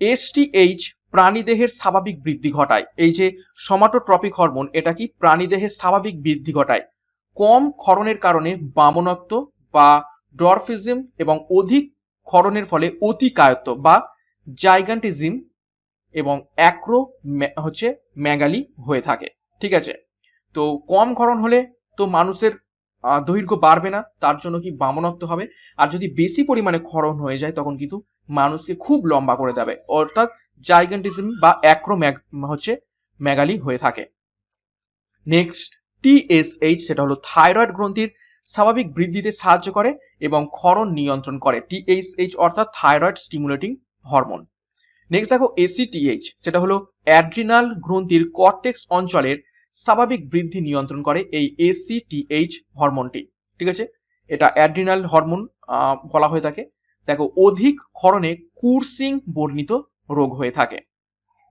এসটিএইচ প্রাণীদেহের স্বাভাবিক বৃদ্ধি ঘটায়। এই যে সোমাটোট্রপিক হরমোন, এটা কি প্রাণীদেহের স্বাভাবিক বৃদ্ধি ঘটায়। কম ক্ষরণের কারণে বামনত্ব বা ডরফিজম এবং অধিক ক্ষরণের ফলে অতিকায়ত্ব বা জাইগান্টিজম এবং অ্যাক্রো হচ্ছে ম্যাগালি হয়ে থাকে। ঠিক আছে, তো কম ক্ষরণ হলে তো মানুষের দৈর্ঘ্য বাড়বে না, তার জন্য কি বামনত্ব হবে। আর যদি বেশি পরিমাণে ক্ষরণ হয়ে যায় তখন কিন্তু মানুষকে খুব লম্বা করে দেবে, অর্থাৎ জাইগান্টিজম বা অ্যাক্রো হচ্ছে ম্যাগালি হয়ে থাকে। নেক্সট টিএসএইচ, সেটা হলো থাইরয়েড গ্রন্থির স্বাভাবিক বৃদ্ধিতে সাহায্য করে এবং ক্ষরণ নিয়ন্ত্রণ করে। টিএসএইচ অর্থাৎ থাইরয়েড স্টিমুলেটিং হরমোন। নেক্সট দেখো এসিটিএইচ, সেটা হলো অ্যাড্রিনাল গ্রন্থির কর্টেক্স অঞ্চলের স্বাভাবিক বৃদ্ধি নিয়ন্ত্রণ করে এই এসিটিএইচ হরমোনটি। ঠিক আছে, এটা অ্যাড্রিনাল হরমোন বলা হয়ে থাকে। দেখো অধিক ক্ষরণে কুরসিং বর্ণিত রোগ হয়ে থাকে।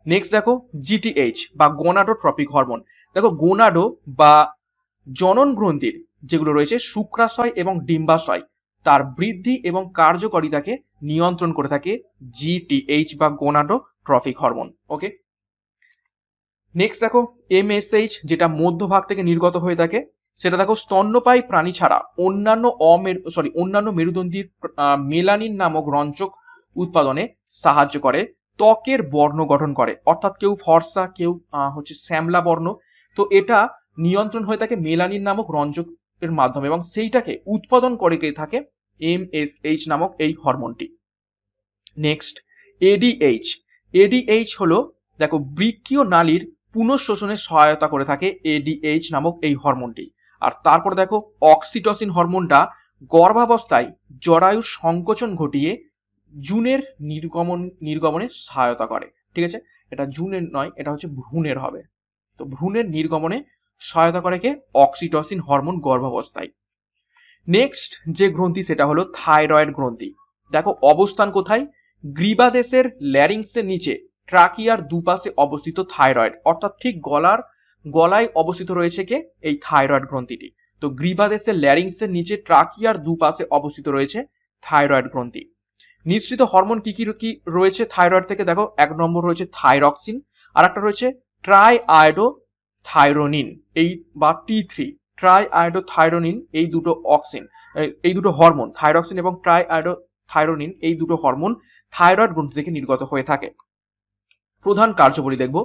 নেক্সট দেখো জিটিএইচ বা গোনাডোট্রপিক হরমোন। দেখো গোনাডো বা জনন গ্রন্থির যেগুলো রয়েছে শুক্রাশয় এবং ডিম্বাশয়, তার বৃদ্ধি এবং কার্যকারিতাকে নিয়ন্ত্রণ করে থাকে জিটিএইচ বা গোনাডোট্রপিক হরমোন। ওকে, নেক্সট দেখো এমএসএইচ, যেটা মধ্যভাগ থেকে নির্গত হয়ে থাকে, সেটা দেখো স্তন্যপায়ী প্রাণী ছাড়া অন্যান্য মেরুদণ্ডীর মেলানিন নামক রঞ্জক উৎপাদনে সাহায্য করে, ত্বকের বর্ণ গঠন করে, অর্থাৎ কেউ ফর্সা কেউ হচ্ছে শ্যামলা বর্ণ, তো এটা নিয়ন্ত্রণ হয়ে থাকে মেলানিন নামক রঞ্জকের মাধ্যমে, এবং সেইটাকে উৎপাদন করে থাকে এমএসএইচ নামক এই হরমোনটি। নেক্সট এডিএইচ, এডিএইচ হলো দেখো বৃক্কীয় নালীর পুনঃশোষণে সহায়তা করে থাকে এডিএইচ নামক এই হরমোনটি। আর তারপর দেখো অক্সিটসিন হরমোনটা গর্ভাবস্থায় জরায়ুর সংকোচন ঘটিয়ে জুনের নির্গমনে সহায়তা করে। ঠিক আছে, এটা জুনের নয়, এটা হচ্ছে ভ্রূণের হবে। তো ভ্রূণের নির্গমনে সহায়তা করে কে? অক্সিটোসিন হরমোন গর্ভাবস্থায়। নেক্সট যে গ্রন্থি সেটা হলো থাইরয়েড গ্রন্থি। দেখো অবস্থান কোথায়? গ্রীবাদেশের ল্যারিংসের নিচে ট্রাকিয়ার দুপাশে অবস্থিত থাইরয়েড, অর্থাৎ ঠিক গলায় অবস্থিত রয়েছে কে? এই থাইরয়েড গ্রন্থিটি। তো গ্রীবাদেশের ল্যারিংসের নিচে ট্রাকিয়ার দুপাশে অবস্থিত রয়েছে থাইরয়েড গ্রন্থি। নিঃসৃত হরমোন কি কি রয়েছে থাইরয়েড থেকে? দেখো 1 নম্বর রয়েছে থাইরক্সিন, আর একটা রয়েছে ট্রাইআয়োডোথাইরোনিন, এই বা T3, ট্রাইআয়োডোথাইরোনিন, এই দুটো এই দুটো হরমোন, থাইরক্সিন এবং ট্রাইআয়োডোথাইরোনিন, এই দুটো হরমোন থাইরয়েড গ্রন্থি থেকে নির্গত হয়ে থাকে। প্রধান কার্যবলী দেখব,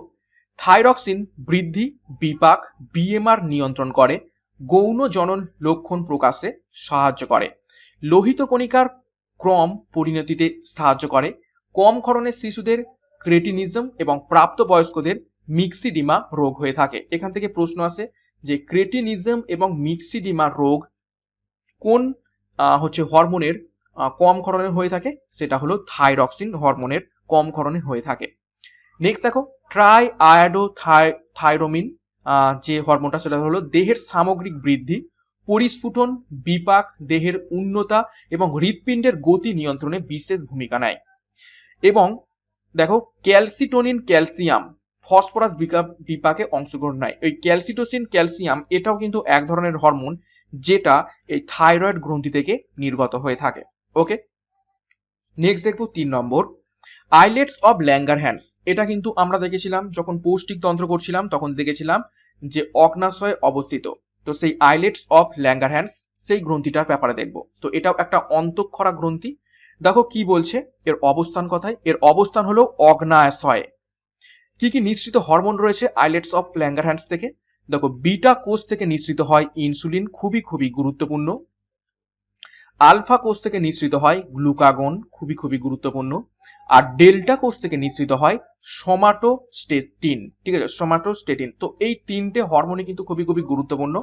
থাইরক্সিন বৃদ্ধি, বিপাক, বিএমআর নিয়ন্ত্রণ করে, গৌণ জনন লক্ষণ প্রকাশে সাহায্য করে, লোহিত কণিকার ক্রম পরিণতিতে সাহায্য করে, কম ক্ষরণের শিশুদের ক্রেটিনিজম এবং প্রাপ্তবয়স্কদের মিক্সিডিমা রোগ হয়ে থাকে। এখান থেকে প্রশ্ন আসে যে ক্রেটিনিজম এবং মিক্সিডিমা রোগ কোন হরমোনের কম ক্ষরণে হয়ে থাকে? সেটা হলো থাইরক্সিন হরমোনের কম ক্ষরণে হয়ে থাকে। নেক্সট দেখো ট্রাইআয়োডোথাইরোমিন যে হরমোনটা সেটা হলো দেহের সামগ্রিক বৃদ্ধি, পরিস্ফুটন, বিপাক, দেহের উন্নতা এবং হৃৎপিণ্ডের গতি নিয়ন্ত্রণে বিশেষ ভূমিকা নেয়। এবং দেখো ক্যালসিটোনিন ক্যালসিয়াম ফসফরাস বিপাকে অংশগ্রহণ নেয়। ওই ক্যালসিটোসিন ক্যালসিয়াম এটাও কিন্তু এক ধরনের হরমোন যেটা এই থাইরয়েড গ্রন্থি থেকে নির্গত হয়ে থাকে। ওকে, নেক্সট দেখবো 3 নম্বর আইলেটস অফ ল্যাঙ্গারহ্যান্স। এটা কিন্তু আমরা দেখেছিলাম যখন পৌষ্টিক তন্ত্র করছিলাম, তখন দেখেছিলাম যে অগ্নাশয়ে অবস্থিত। তো সেই আইলেটস অফ ল্যাঙ্গারহ্যান্স সেই গ্রন্থিটার ব্যাপারে দেখবো। তো এটাও একটা অন্তঃক্ষরা গ্রন্থি। দেখো কি বলছে, এর অবস্থান কোথায়? এর অবস্থান হলো অগ্নাশয়ে। কি কি নিঃসৃত হরমোন রয়েছে আইলেটস অফ ল্যাঙ্গারহ্যান্স থেকে? দেখো বিটা কোষ থেকে নিঃসৃত হয় ইনসুলিন, খুবই খুবই গুরুত্বপূর্ণ। আলফা কোষ থেকে নিঃসৃত হয় গ্লুকাগন, খুবই খুবই গুরুত্বপূর্ণ। আর ডেল্টা কোষ থেকে নিঃসৃত হয় সোমাটোস্টেটিন। ঠিক আছে, সোমাটোস্টেটিন। তো এই তিনটে হরমোনই কিন্তু খুবই খুবই গুরুত্বপূর্ণ।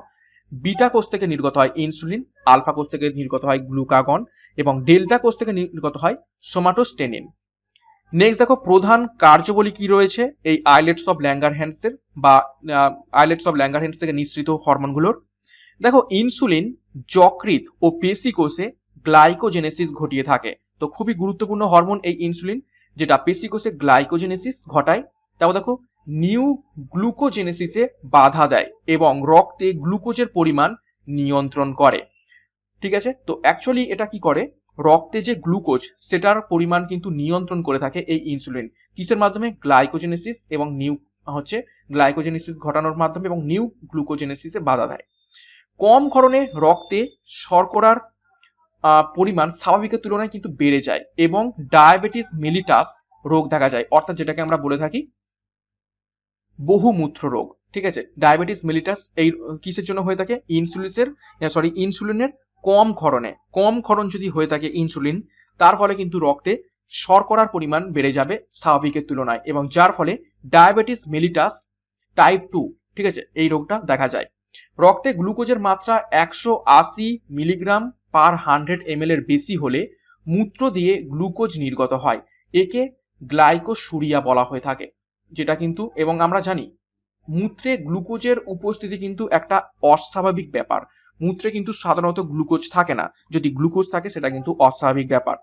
বিটা কোষ থেকে নির্গত হয় ইনসুলিন, আলফা কোষ থেকে নির্গত হয় গ্লুকাগন এবং ডেল্টা কোষ থেকে নির্গত হয় সোমাটোস্টেনিন। নেক্সট দেখো প্রধান কার্যবলী কি রয়েছে এই আইলেটস অফ ল্যাঙ্গারহ্যান্সের বা আইলেটস অফ ল্যাঙ্গারহ্যান্স থেকে নিঃসৃত হরমোনগুলোর। দেখো ইনসুলিন যকৃৎ ও পেশি কোষে গ্লাইকোজেনেসিস ঘটিয়ে থাকে। তো খুবই গুরুত্বপূর্ণ হরমোন এই ইনসুলিন, যেটা পেশি কোষে গ্লাইকোজেনেসিস ঘটায়। তারপর দেখো নিউ গ্লুকোজেনেসিসে বাধা দেয় এবং রক্তে গ্লুকোজের পরিমাণ নিয়ন্ত্রণ করে। ঠিক আছে, তো অ্যাকচুয়ালি এটা কি করে, রক্তে যে গ্লুকোজ সেটার পরিমাণ কিন্তু নিয়ন্ত্রণ করে থাকে এই ইনসুলিন। কিসের মাধ্যমে? গ্লাইকোজেনেসিস এবং গ্লাইকোজেনেসিস ঘটানোর মাধ্যমে এবং নিউ গ্লুকোজেনেসিসে বাধা দেয়। কম ক্ষরণে রক্তে শর্করার পরিমাণ স্বাভাবিকের তুলনায় কিন্তু বেড়ে যায় এবং ডায়াবেটিস মেলিটাস রোগ দেখা যায়, অর্থাৎ যেটাকে আমরা বলে থাকি বহুমূত্র রোগ। ঠিক আছে, ডায়াবেটিস মেলিটাস এই কিসের জন্য হয়ে থাকে? ইনসুলিনের কম ক্ষরণ যদি হয়ে থাকে ইনসুলিন, তার ফলে কিন্তু রক্তে শর্করার পরিমাণ বেড়ে যাবে স্বাভাবিকের তুলনায় এবং যার ফলে ডায়াবেটিস মেলিটাস টাইপ 2, ঠিক আছে, এই রোগটা দেখা যায়। রক্তে গ্লুকোজের মাত্রা 180 মিলিগ্রাম পার 100 ml এর বেশি হলে মূত্র দিয়ে গ্লুকোজ নির্গত হয়, একে গ্লাইকোসুরিয়া বলা হয়ে থাকে। যেটা কিন্তু, এবং আমরা জানি মূত্রে গ্লুকোজের উপস্থিতি কিন্তু একটা অস্বাভাবিক ব্যাপার। মূত্রে কিন্তু সাধারণত গ্লুকোজ থাকে না, যদি গ্লুকোজ থাকে সেটা কিন্তু অস্বাভাবিক ব্যাপার।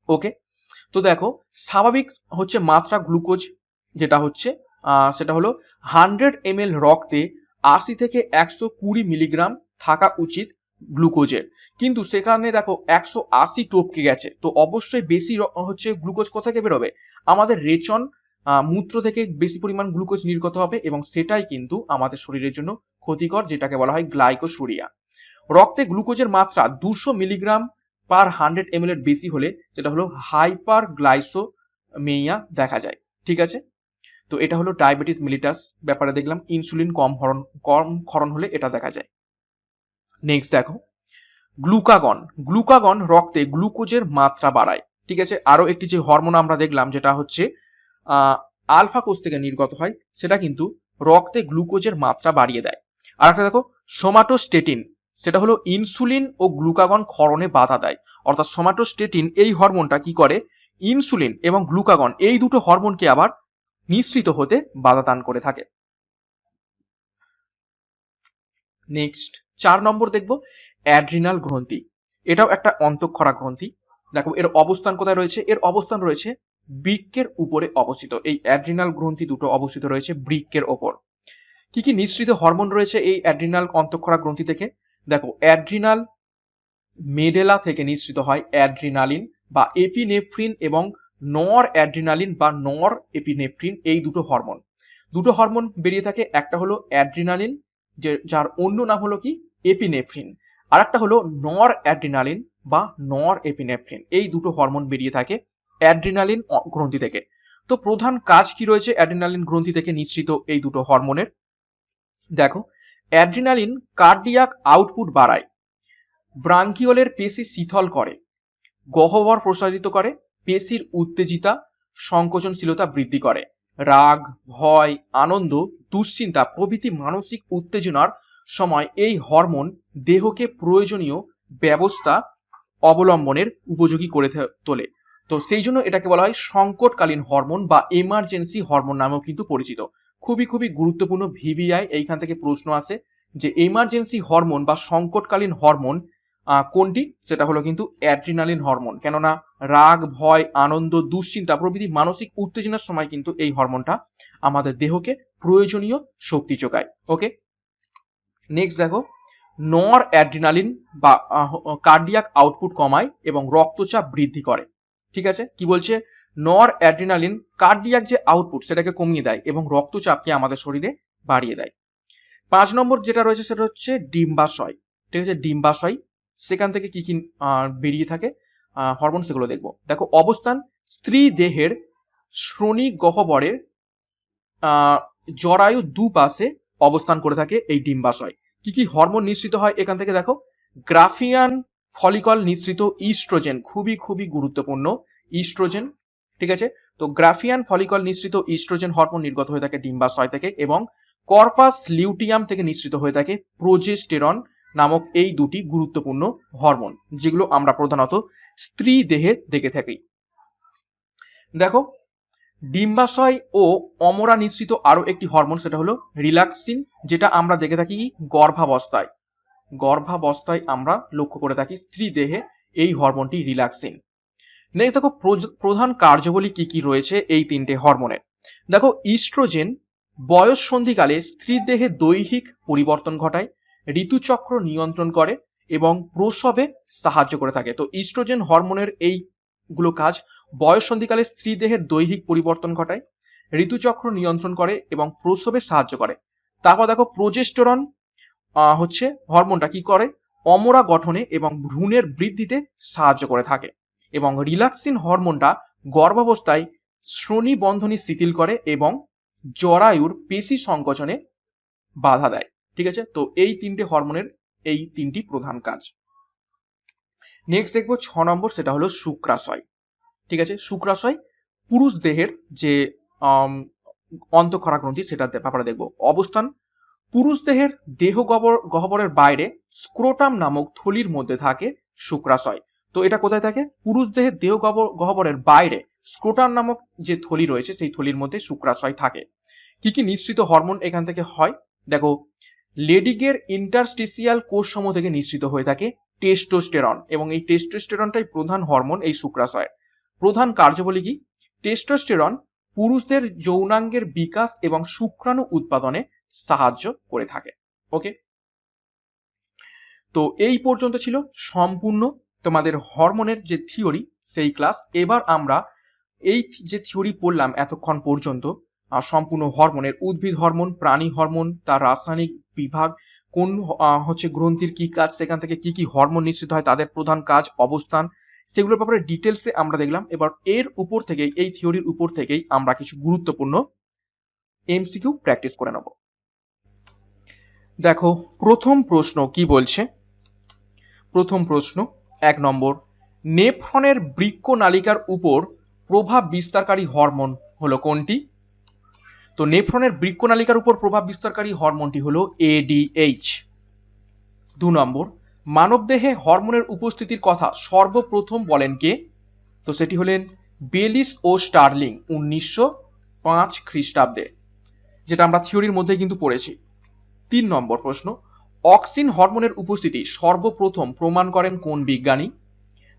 ওকে, তো দেখো স্বাভাবিক হচ্ছে মাত্রা গ্লুকোজ যেটা হচ্ছে সেটা হলো 100 ml রক্তে 80 থেকে 120 মিলিগ্রাম থাকা উচিত গ্লুকোজের, কিন্তু সেখানে দেখো 180 টপকে গেছে। তো অবশ্যই বেশি হচ্ছে গ্লুকোজ কোথা থেকে বেরোবে? আমাদের রেচন মূত্র থেকে বেশি পরিমাণ গ্লুকোজ নির্গত হবে এবং সেটাই কিন্তু আমাদের শরীরের জন্য ক্ষতিকর, যেটাকে বলা হয় গ্লাইকোসুরিয়া। রক্তে গ্লুকোজের মাত্রা 200 মিলিগ্রাম পার 100 ml এর বেশি হলে যেটা হলো হাইপার গ্লাইসোমেইয়া দেখা যায়। ঠিক আছে, তো এটা হলো ডায়াবেটিস মেলিটাস ব্যাপারে দেখলাম, ইনসুলিন কম ক্ষরণ হলে এটা দেখা যায়। নেক্সট দেখো গ্লুকাগন রক্তে গ্লুকোজের মাত্রা বাড়ায়। ঠিক আছে, আরো একটি যে হরমোন আমরা দেখলাম যেটা হচ্ছে আলফা কোষ থেকে নির্গত হয়, সেটা কিন্তু রক্তে গ্লুকোজের মাত্রা বাড়িয়ে দেয়। আর একটা দেখো সোমাটোস্টেটিন, সেটা হলো ইনসুলিন ও গ্লুকাগন ক্ষরণে বাধা দেয়। অর্থাৎ সোমাটোস্টেটিন এই হরমোনটা কি করে? ইনসুলিন এবং গ্লুকাগন এই দুটো হরমোনকে আবার নিঃসৃত হতে বাধা দান করে থাকে। নেক্সট 4 নম্বর দেখব অ্যাড্রিনাল গ্রন্থি। এটাও একটা অন্তঃক্ষরা গ্রন্থি। দেখো এর অবস্থান কোথায় রয়েছে? এর অবস্থান রয়েছে বৃক্কের উপরে অবস্থিত। এই অ্যাড্রিনাল গ্রন্থি দুটো অবস্থিত রয়েছে বৃক্কের ওপর। কি কি নিঃসৃত হরমোন রয়েছে এই অ্যাড্রিনাল অন্তঃক্ষরা গ্রন্থি থেকে? দেখো অ্যাড্রিনাল মেডেলা থেকে নিঃসৃত হয় অ্যাড্রিনালিন বা এপিনেফ্রিন এবং নর অ্যাড্রিনালিন বা নর এপিনেফ্রিন, এই দুটো হরমোন। দুটো হরমোন বেরিয়ে থাকে, একটা হলো অ্যাড্রিনালিন যার অন্য নাম হলো কি এপিনেফ্রিন, আর একটা হলো নর অ্যাড্রিনালিন বা নর এপিনেফ্রিন। এই দুটো হরমোন বেরিয়ে থাকে অ্যাড্রিনালিন গ্রন্থি থেকে। তো প্রধান কাজ কি রয়েছে অ্যাড্রিনালিন গ্রন্থি থেকে নিঃসৃত এই দুটো হরমোনের? দেখো অ্যাড্রিনালিন কার্ডিয়াক আউটপুট বাড়ায়, ব্রাঙ্কিওলের পেশি শীতল করে, গহ্বর প্রসারিত করে, পেশির উত্তেজিতা সংকোচনশীলতা বৃদ্ধি করে, রাগ, ভয়, আনন্দ, দুশ্চিন্তা প্রভৃতি মানসিক উত্তেজনার সময় এই হরমোন দেহকে প্রয়োজনীয় ব্যবস্থা অবলম্বনের উপযোগী করে তোলে। তো সেই জন্য এটাকে বলা হয় সংকটকালীন হরমোন বা এমার্জেন্সি হরমোন নামেও কিন্তু পরিচিত। খুবই খুবই গুরুত্বপূর্ণ ভিভিআই এইখান থেকে প্রশ্ন আসে যে এমার্জেন্সি হরমোন বা সংকটকালীন হরমোন কোনটি? সেটা হলো কিন্তু অ্যাড্রিনালিন হরমোন। কেননা রাগ, ভয়, আনন্দ, দুশ্চিন্তা প্রভৃতি মানসিক উত্তেজনার সময় কিন্তু এই হরমোনটা আমাদের দেহকে প্রয়োজনীয় শক্তি যোগায়। ওকে, নেক্সট দেখো নর অ্যাড্রিনালিন বা কার্ডিয়াক আউটপুট কমায় এবং রক্তচাপ বৃদ্ধি করে। ঠিক আছে, কি বলছে? নর অ্যাড্রিনালিন কার্ডিয়াক যে আউটপুট সেটাকে কমিয়ে দেয় এবং রক্তচাপকে আমাদের শরীরে বাড়িয়ে দেয়। 5 নম্বর যেটা রয়েছে সেটা হচ্ছে ডিম্বাশয়। ঠিক আছে, ডিম্বাশয় সেখান থেকে কি কি বেরিয়ে থাকে হরমোন সেগুলো দেখবো। দেখো অবস্থান স্ত্রী দেহের শ্রোণী গহ্বরের জরায়ু দুপাশে অবস্থান করে থাকে এই ডিম্বাশয়। কি কি হরমোন নিঃসৃত হয় এখান থেকে? দেখো গ্রাফিয়ান ফলিকল নিঃসৃত ইস্ট্রোজেন, খুবই খুবই গুরুত্বপূর্ণ ইস্ট্রোজেন। ঠিক আছে, তো গ্রাফিয়ান ফলিকল নিঃসৃত ইস্ট্রোজেন হরমোন নির্গত হয়ে থাকে ডিম্বাশয় থেকে, এবং কর্পাস লিউটিয়াম থেকে নিঃসৃত হয়ে থাকে প্রোজেস্টেরন নামক এই দুটি গুরুত্বপূর্ণ হরমোন, যেগুলো আমরা প্রধানত স্ত্রী দেহে দেখে থাকি। দেখো ডিম্বাশয় ও অমরা নিঃসৃত আরো একটি হরমোন, সেটা হলো রিল্যাক্সিন, যেটা আমরা দেখে থাকি গর্ভাবস্থায়। গর্ভাবস্থায় আমরা লক্ষ্য করে থাকি স্ত্রী দেহে এই হরমোনটি রিল্যাক্সিন। নেক্সট দেখো প্রধান কার্যাবলী কি কি রয়েছে এই তিনটে হরমোনের। দেখো ইস্ট্রোজেন বয়স সন্ধিকালে স্ত্রীর দেহে দৈহিক পরিবর্তন ঘটায়, ঋতুচক্র নিয়ন্ত্রণ করে এবং প্রসবে সাহায্য করে থাকে। তো ইস্ট্রোজেন হরমোনের এইগুলো কাজ বয়স সন্ধিকালে স্ত্রী দেহের দৈহিক পরিবর্তন ঘটায়, ঋতুচক্র নিয়ন্ত্রণ করে এবং প্রসবে সাহায্য করে। তারপর দেখো প্রোজেস্টেরন হচ্ছে হরমোনটা কি করে? অমরা গঠনে এবং ভ্রূণের বৃদ্ধিতে সাহায্য করে থাকে। এবং রিল্যাক্সিন হরমোনটা গর্ভাবস্থায় শ্রোণী বন্ধনী শিথিল করে এবং জরায়ুর পেশি সংকোচনে বাধা দেয়। ঠিক আছে, তো এই তিনটে হরমোনের এই তিনটি প্রধান কাজ। নেক্সট দেখবো 6 নম্বর, সেটা হলো শুক্রাশয়। ঠিক আছে, শুক্রাশয় পুরুষ দেহের যে অন্তঃক্ষরা গ্রন্থি সেটার ব্যাপারে দেখবো। অবস্থান পুরুষ দেহের দেহ গহ্বরের বাইরে স্ক্রোটাম নামক থলির মধ্যে থাকে শুক্রাশয়। তো এটা কোথায় থাকে? পুরুষ দেহের দেহ গহ্বরের বাইরে স্ক্রোটাম নামক যে থলি রয়েছে সেই থলির মধ্যে শুক্রাশয় থাকে। কি কি নিঃসৃত হরমোন এখান থেকে হয়? দেখো লেডিগের ইন্টারস্টিসিয়াল কোষসমূহ থেকে নিঃসৃত হয়ে থাকে টেস্টোস্টেরন, এবং এই টেস্টোস্টেরনটাই প্রধান হরমোন এই শুক্রাশয়ের। প্রধান কার্যাবলী কি? টেস্টোস্টেরন পুরুষদের যৌনাঙ্গের বিকাশ এবং শুক্রাণু উৎপাদনে সাহায্য করে থাকে। ওকে, তো এই পর্যন্ত ছিল সম্পূর্ণ তোমাদের হরমোনের যে থিওরি সেই ক্লাস। এবার আমরা এই যে থিওরি পড়লাম এতক্ষণ পর্যন্ত সম্পূর্ণ হরমোনের, উদ্ভিদ হরমোন, প্রাণী হরমোন, তার রাসায়নিক বিভাগ, কোন হচ্ছে গ্রন্থির কি কাজ, সেখান থেকে কি কি হরমোন নিঃসৃত হয়, তাদের প্রধান কাজ, অবস্থান, সেগুলোর ব্যাপারে ডিটেলসে আমরা দেখলাম। এবার এর উপর থেকেই, এই থিওরির উপর থেকেই আমরা কিছু গুরুত্বপূর্ণ এমসিকিউ প্র্যাকটিস করে নেব। দেখো প্রথম প্রশ্ন কি বলছে? প্রথম প্রশ্ন 1 নম্বর, নেফ্রনের বৃক্ক নালিকার উপর প্রভাব বিস্তারকারী হরমোন হলো কোনটি? তো নেফ্রনের বৃক্ক নালিকার উপর প্রভাব বিস্তারকারী হরমোনটি হলো এডিএইচ। 2 নম্বর, মানবদেহে হরমোনের উপস্থিতির কথা সর্বপ্রথম বলেন কে? তো সেটি হলেন বেলিস ও স্টার্লিং 1905 খ্রিস্টাব্দে, যেটা আমরা থিওরির মধ্যে কিন্তু পড়েছি। 3 নম্বর প্রশ্ন, অক্সিন হরমোনের উপস্থিতি সর্বপ্রথম প্রমাণ করেন কোন বিজ্ঞানী?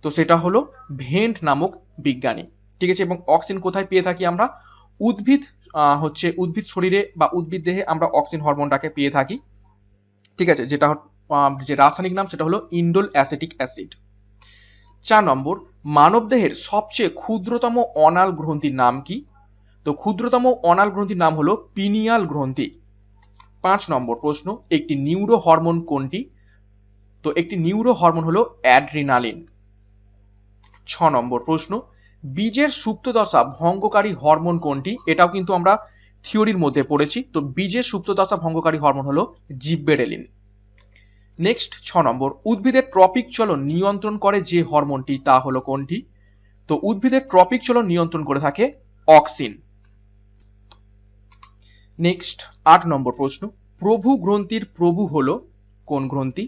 তো সেটা হলো ভেন্ট নামক বিজ্ঞানী। ঠিক আছে, এবং অক্সিন কোথায় পেয়ে থাকি আমরা? উদ্ভিদ উদ্ভিদ শরীরে বা উদ্ভিদ দেহে আমরা অক্সিন হরমোনটাকে পেয়ে থাকি। ঠিক আছে, যেটা যে রাসায়নিক নাম সেটা হলো ইন্ডোল অ্যাসিটিক অ্যাসিড। 4 নম্বর, মানবদেহের সবচেয়ে ক্ষুদ্রতম অনাল গ্রন্থির নাম কি? তো ক্ষুদ্রতম অনাল গ্রন্থির নাম হলো পিনিয়াল গ্রন্থি। 5 নম্বর প্রশ্ন, একটি নিউরো হরমোন কোনটি? তো একটি নিউরো হরমোন হলো অ্যাড্রিনালিন। 6 নম্বর প্রশ্ন, বীজের সুপ্ত দশা ভঙ্গকারী হরমোন কোনটি? এটাও কিন্তু আমরা থিওরির মধ্যে পড়েছি। তো বীজের সুপ্ত দশা ভঙ্গকারী হরমোন হলো জিব্বেরেলিন। নেক্সট 6 নম্বর, উদ্ভিদের ট্রপিক চলন নিয়ন্ত্রণ করে যে হরমোনটি তা হলো কোনটি? তো উদ্ভিদের ট্রপিক চলন নিয়ন্ত্রণ করে থাকে অক্সিন। নেক্সট 8 নম্বর প্রশ্ন, প্রভু গ্রন্থির প্রভু হলো কোন গ্রন্থি?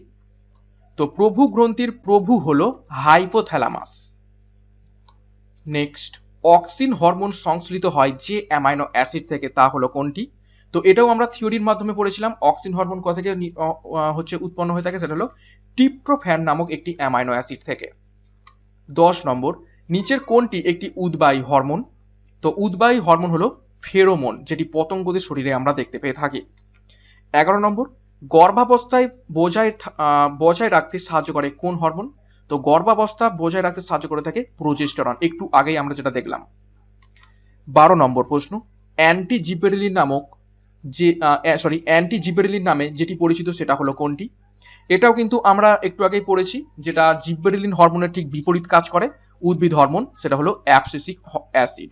তো প্রভু গ্রন্থির প্রভু হলো হাইপোথ্যালামাস। নেক্সট, অক্সিন হরমোন সংশ্লিষ্ট হয় যে অ্যামাইনো অ্যাসিড থেকে তা হলো কোনটি? তো এটাও আমরা থিওরির মাধ্যমে পড়েছিলাম। অক্সিন হরমোন কোথা থেকে উৎপন্ন হয়ে থাকে, সেটা হলো ট্রিপ্টোফ্যান নামক একটি অ্যামাইনো অ্যাসিড থেকে। 10 নম্বর, নিচের কোনটি একটি উদ্বায়ী হরমোন? তো উদ্বায়ী হরমোন হলো ফেরোমোন, যেটি পতঙ্গদের শরীরে আমরা দেখতে পেয়ে থাকি। 11 নম্বর, গর্ভাবস্থায় বজায় রাখতে সাহায্য করে কোন হরমোন? তো গর্ভাবস্থা বজায় রাখতে সাহায্য করে থাকে প্রোজেস্টেরন, একটু আগেই আমরা যেটা দেখলাম। 12 নম্বর প্রশ্ন, অ্যান্টিজিবেরেলিন নামে যেটি পরিচিত সেটা হলো কোনটি? এটাও কিন্তু আমরা একটু আগেই পড়েছি, যেটা জিব্বেরেলিন হরমোনের ঠিক বিপরীত কাজ করে উদ্ভিদ হরমোন, সেটা হলো অ্যাবসিসিক অ্যাসিড।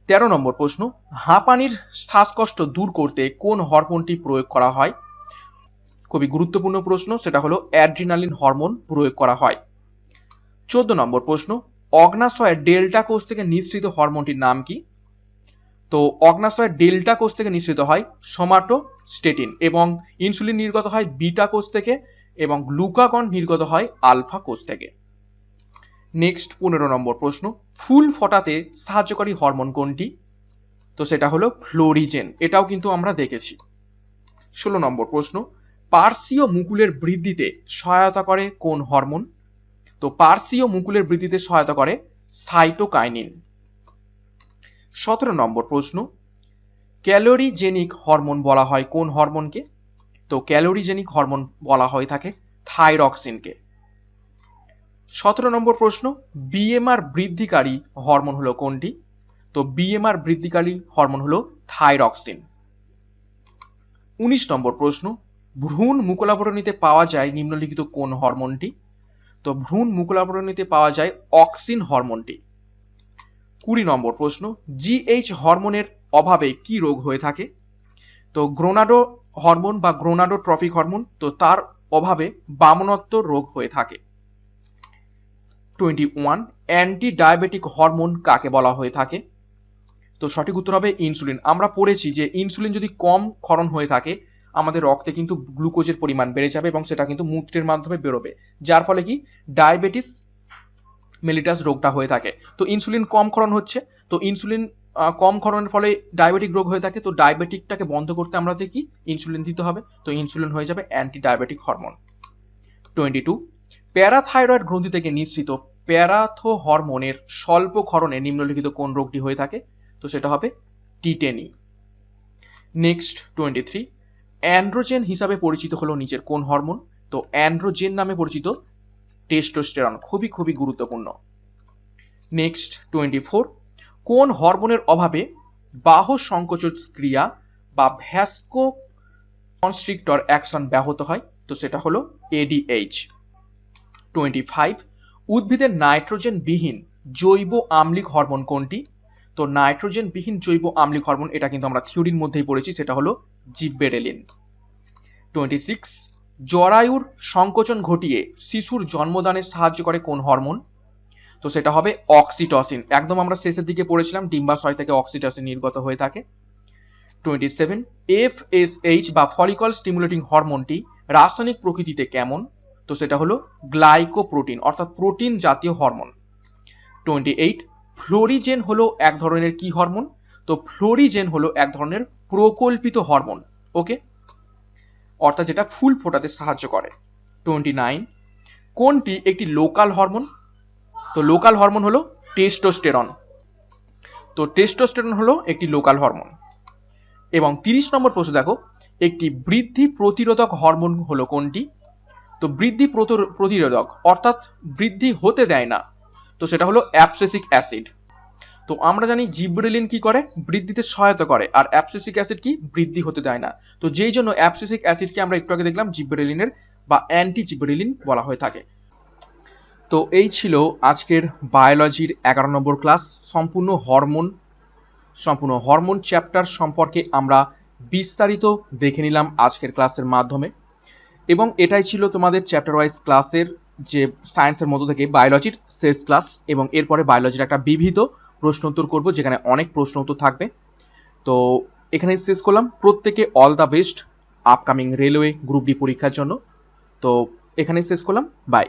13 নম্বর প্রশ্ন, হাঁপানির শ্বাসকষ্ট দূর করতে কোন হরমোনটি প্রয়োগ করা হয়? খুবই গুরুত্বপূর্ণ প্রশ্ন, সেটা হলো অ্যাড্রিনালিন হরমোন প্রয়োগ করা হয়। 14 নম্বর প্রশ্ন, অগ্ন্যাশয়ের ডেল্টা কোষ থেকে নিঃসৃত হরমোনটির নাম কি? তো অগ্ন্যাশয়ের ডেল্টা কোষ থেকে নিঃসৃত হয় সোমাটোস্টেটিন, এবং ইনসুলিন নির্গত হয় বিটা কোষ থেকে, এবং গ্লুকাগন নির্গত হয় আলফা কোষ থেকে। নেক্সট 15 নম্বর প্রশ্ন, ফুল ফোটাতে সাহায্যকারী হরমোন কোনটি? তো সেটা হলো ফ্লোরিজেন, এটাও কিন্তু আমরা দেখেছি। 16 নম্বর প্রশ্ন, পার্শ্বীয় মুকুলের বৃদ্ধিতে সহায়তা করে কোন হরমোন? তো পার্শ্বীয় মুকুলের বৃদ্ধিতে সহায়তা করে সাইটোকাইনিন। 17 নম্বর প্রশ্ন, ক্যালোরিজেনিক হরমোন বলা হয় কোন হরমোনকে? তো ক্যালোরিজেনিক হরমোন বলা হয়ে থাকে থাইরক্সিনকে। 17 নম্বর প্রশ্ন, বিএমআর বৃদ্ধিকারী হরমোন হলো কোনটি? তো বিএমআর বৃদ্ধিকারী হরমোন হলো থাইরক্সিন। 19 নম্বর প্রশ্ন, ভ্রূণ মুকুলাবরণীতে পাওয়া যায় নিম্নলিখিত কোন হরমোনটি? তো ভ্রূণ মুকুলাবরণীতে পাওয়া যায় অক্সিন হরমোনটি। 20 নম্বর প্রশ্ন, জিএইচ হরমোনের অভাবে কি রোগ হয়ে থাকে? তো গ্রোনাডো হরমোন বা গ্রোনাডোট্রপিক হরমোন, তো তার অভাবে বামনত্ব রোগ হয়ে থাকে। 21, অ্যান্টি ডায়াবেটিক হরমোন কাকে বলা হয়ে থাকে? তো সঠিক উত্তর হবে ইনসুলিন। আমরা পড়েছি যে ইনসুলিন যদি কম ক্ষরণ হয়ে থাকে আমাদের রক্তে কিন্তু গ্লুকোজের পরিমাণ বেড়ে যাবে, এবং সেটা কিন্তু মূত্রের মাধ্যমে বেরোবে, যার ফলে কি ডায়াবেটিস মেলিটাস রোগটা হয়ে থাকে। তো ইনসুলিন কম ক্ষরণ হচ্ছে, তো ইনসুলিন কম ক্ষরণের ফলে ডায়াবেটিক রোগ হয়ে থাকে। তো ডায়াবেটিকটাকে বন্ধ করতে আমাদের কি ইনসুলিন দিতে হবে, তো ইনসুলিন হয়ে যাবে অ্যান্টি ডায়াবেটিক হরমোন। 22, প্যারাথাইরয়েড গ্রন্থি থেকে নিঃসৃত প্যারাথো হরমোনের স্বল্প ক্ষরণে নিম্নলিখিত কোন রোগটি হয়ে থাকে? তো সেটা হবে টিটেনি। নেক্সট 23, অ্যান্ড্রোজেন হিসাবে পরিচিত হলো নিচের কোন হরমোন? তো অ্যান্ড্রোজেন নামে পরিচিত টেস্টোস্টেরন, খুবই খুবই গুরুত্বপূর্ণ। নেক্সট 24, কোন হরমোনের অভাবে বাহ্য সংকোচন ক্রিয়া বা ভ্যাসকো কনস্ট্রিক্টর অ্যাকশন ব্যাহত হয়? তো সেটা হলো এডিএইচ। 25, উদ্ভিদের নাইট্রোজেন বিহীন জৈব আম্লিক হরমোন কোনটি? তো নাইট্রোজেন বিহীন জৈব আম্লিক হরমোন, এটা কিন্তু আমরা থিওরির মধ্যেই পড়েছি, সেটা হলো জিব্বেরেলিন। 26, জরায়ুর সংকোচন ঘটিয়ে শিশুর জন্মদানে সাহায্য করে কোন হরমোন? তো সেটা হবে অক্সিটসিন, একদম আমরা শেষের দিকে পড়েছিলাম ডিম্বাশয় থেকে অক্সিটসিন নির্গত হয়ে থাকে। 27, এফএসএইচ বা ফলিকল স্টিমুলেটিং হরমোনটি রাসায়নিক প্রকৃতিতে কেমন? তো সেটা হলো গ্লাইকোপ্রোটিন, অর্থাৎ প্রোটিন জাতীয় হরমোন। 28, ফ্লোরিজেন হলো এক ধরনের কি হরমোন? তো ফ্লোরিজেন হলো এক ধরনের প্রকল্পিত হরমোন। ওকে, অর্থাৎ যেটা ফুল ফোটাতে সাহায্য করে। 29, কোনটি একটি লোকাল হরমোন? তো লোকাল হরমোন হলো টেস্টোস্টেরন। তো টেস্টোস্টেরন হলো একটি লোকাল হরমোন। এবং 30 নম্বর প্রশ্ন দেখো, একটি বৃদ্ধি প্রতিরোধক হরমোন হলো কোনটি? তো বৃদ্ধি প্রতিরোধক অর্থাৎ বৃদ্ধি হতে দেয় না, তো সেটা হলো অ্যাবসেসিক অ্যাসিড। তো আমরা জানি জিবরেলিন কি করে, বৃদ্ধিতে সহায়তা করে, আর অ্যাবসেসিক অ্যাসিড কি, বৃদ্ধি হতে দেয় না। তো যেই জন্য অ্যাবসেসিক অ্যাসিডকে আমরা একটু আগে দেখলাম জিবরেলিনের বা অ্যান্টি জিবরেলিন বলা হয়ে থাকে। তো এই ছিল আজকের বায়োলজির 11 নম্বর ক্লাস। সম্পূর্ণ হরমোন চ্যাপ্টার সম্পর্কে আমরা বিস্তারিত দেখে নিলাম আজকের ক্লাসের মাধ্যমে, এবং এটাই ছিল তোমাদের চ্যাপ্টার ওয়াইজ ক্লাসের যে সায়েন্সের মধ্যে থেকে বায়োলজির শেষ ক্লাস। এবং এরপরে বায়োলজির একটা বিবিধ প্রশ্ন উত্তর করবো, যেখানে অনেক প্রশ্ন উত্তর থাকবে। তো এখানেই শেষ করলাম। প্রত্যেকে all the best upcoming railway group D পরীক্ষার জন্য। তো এখানেই শেষ করলাম, বাই।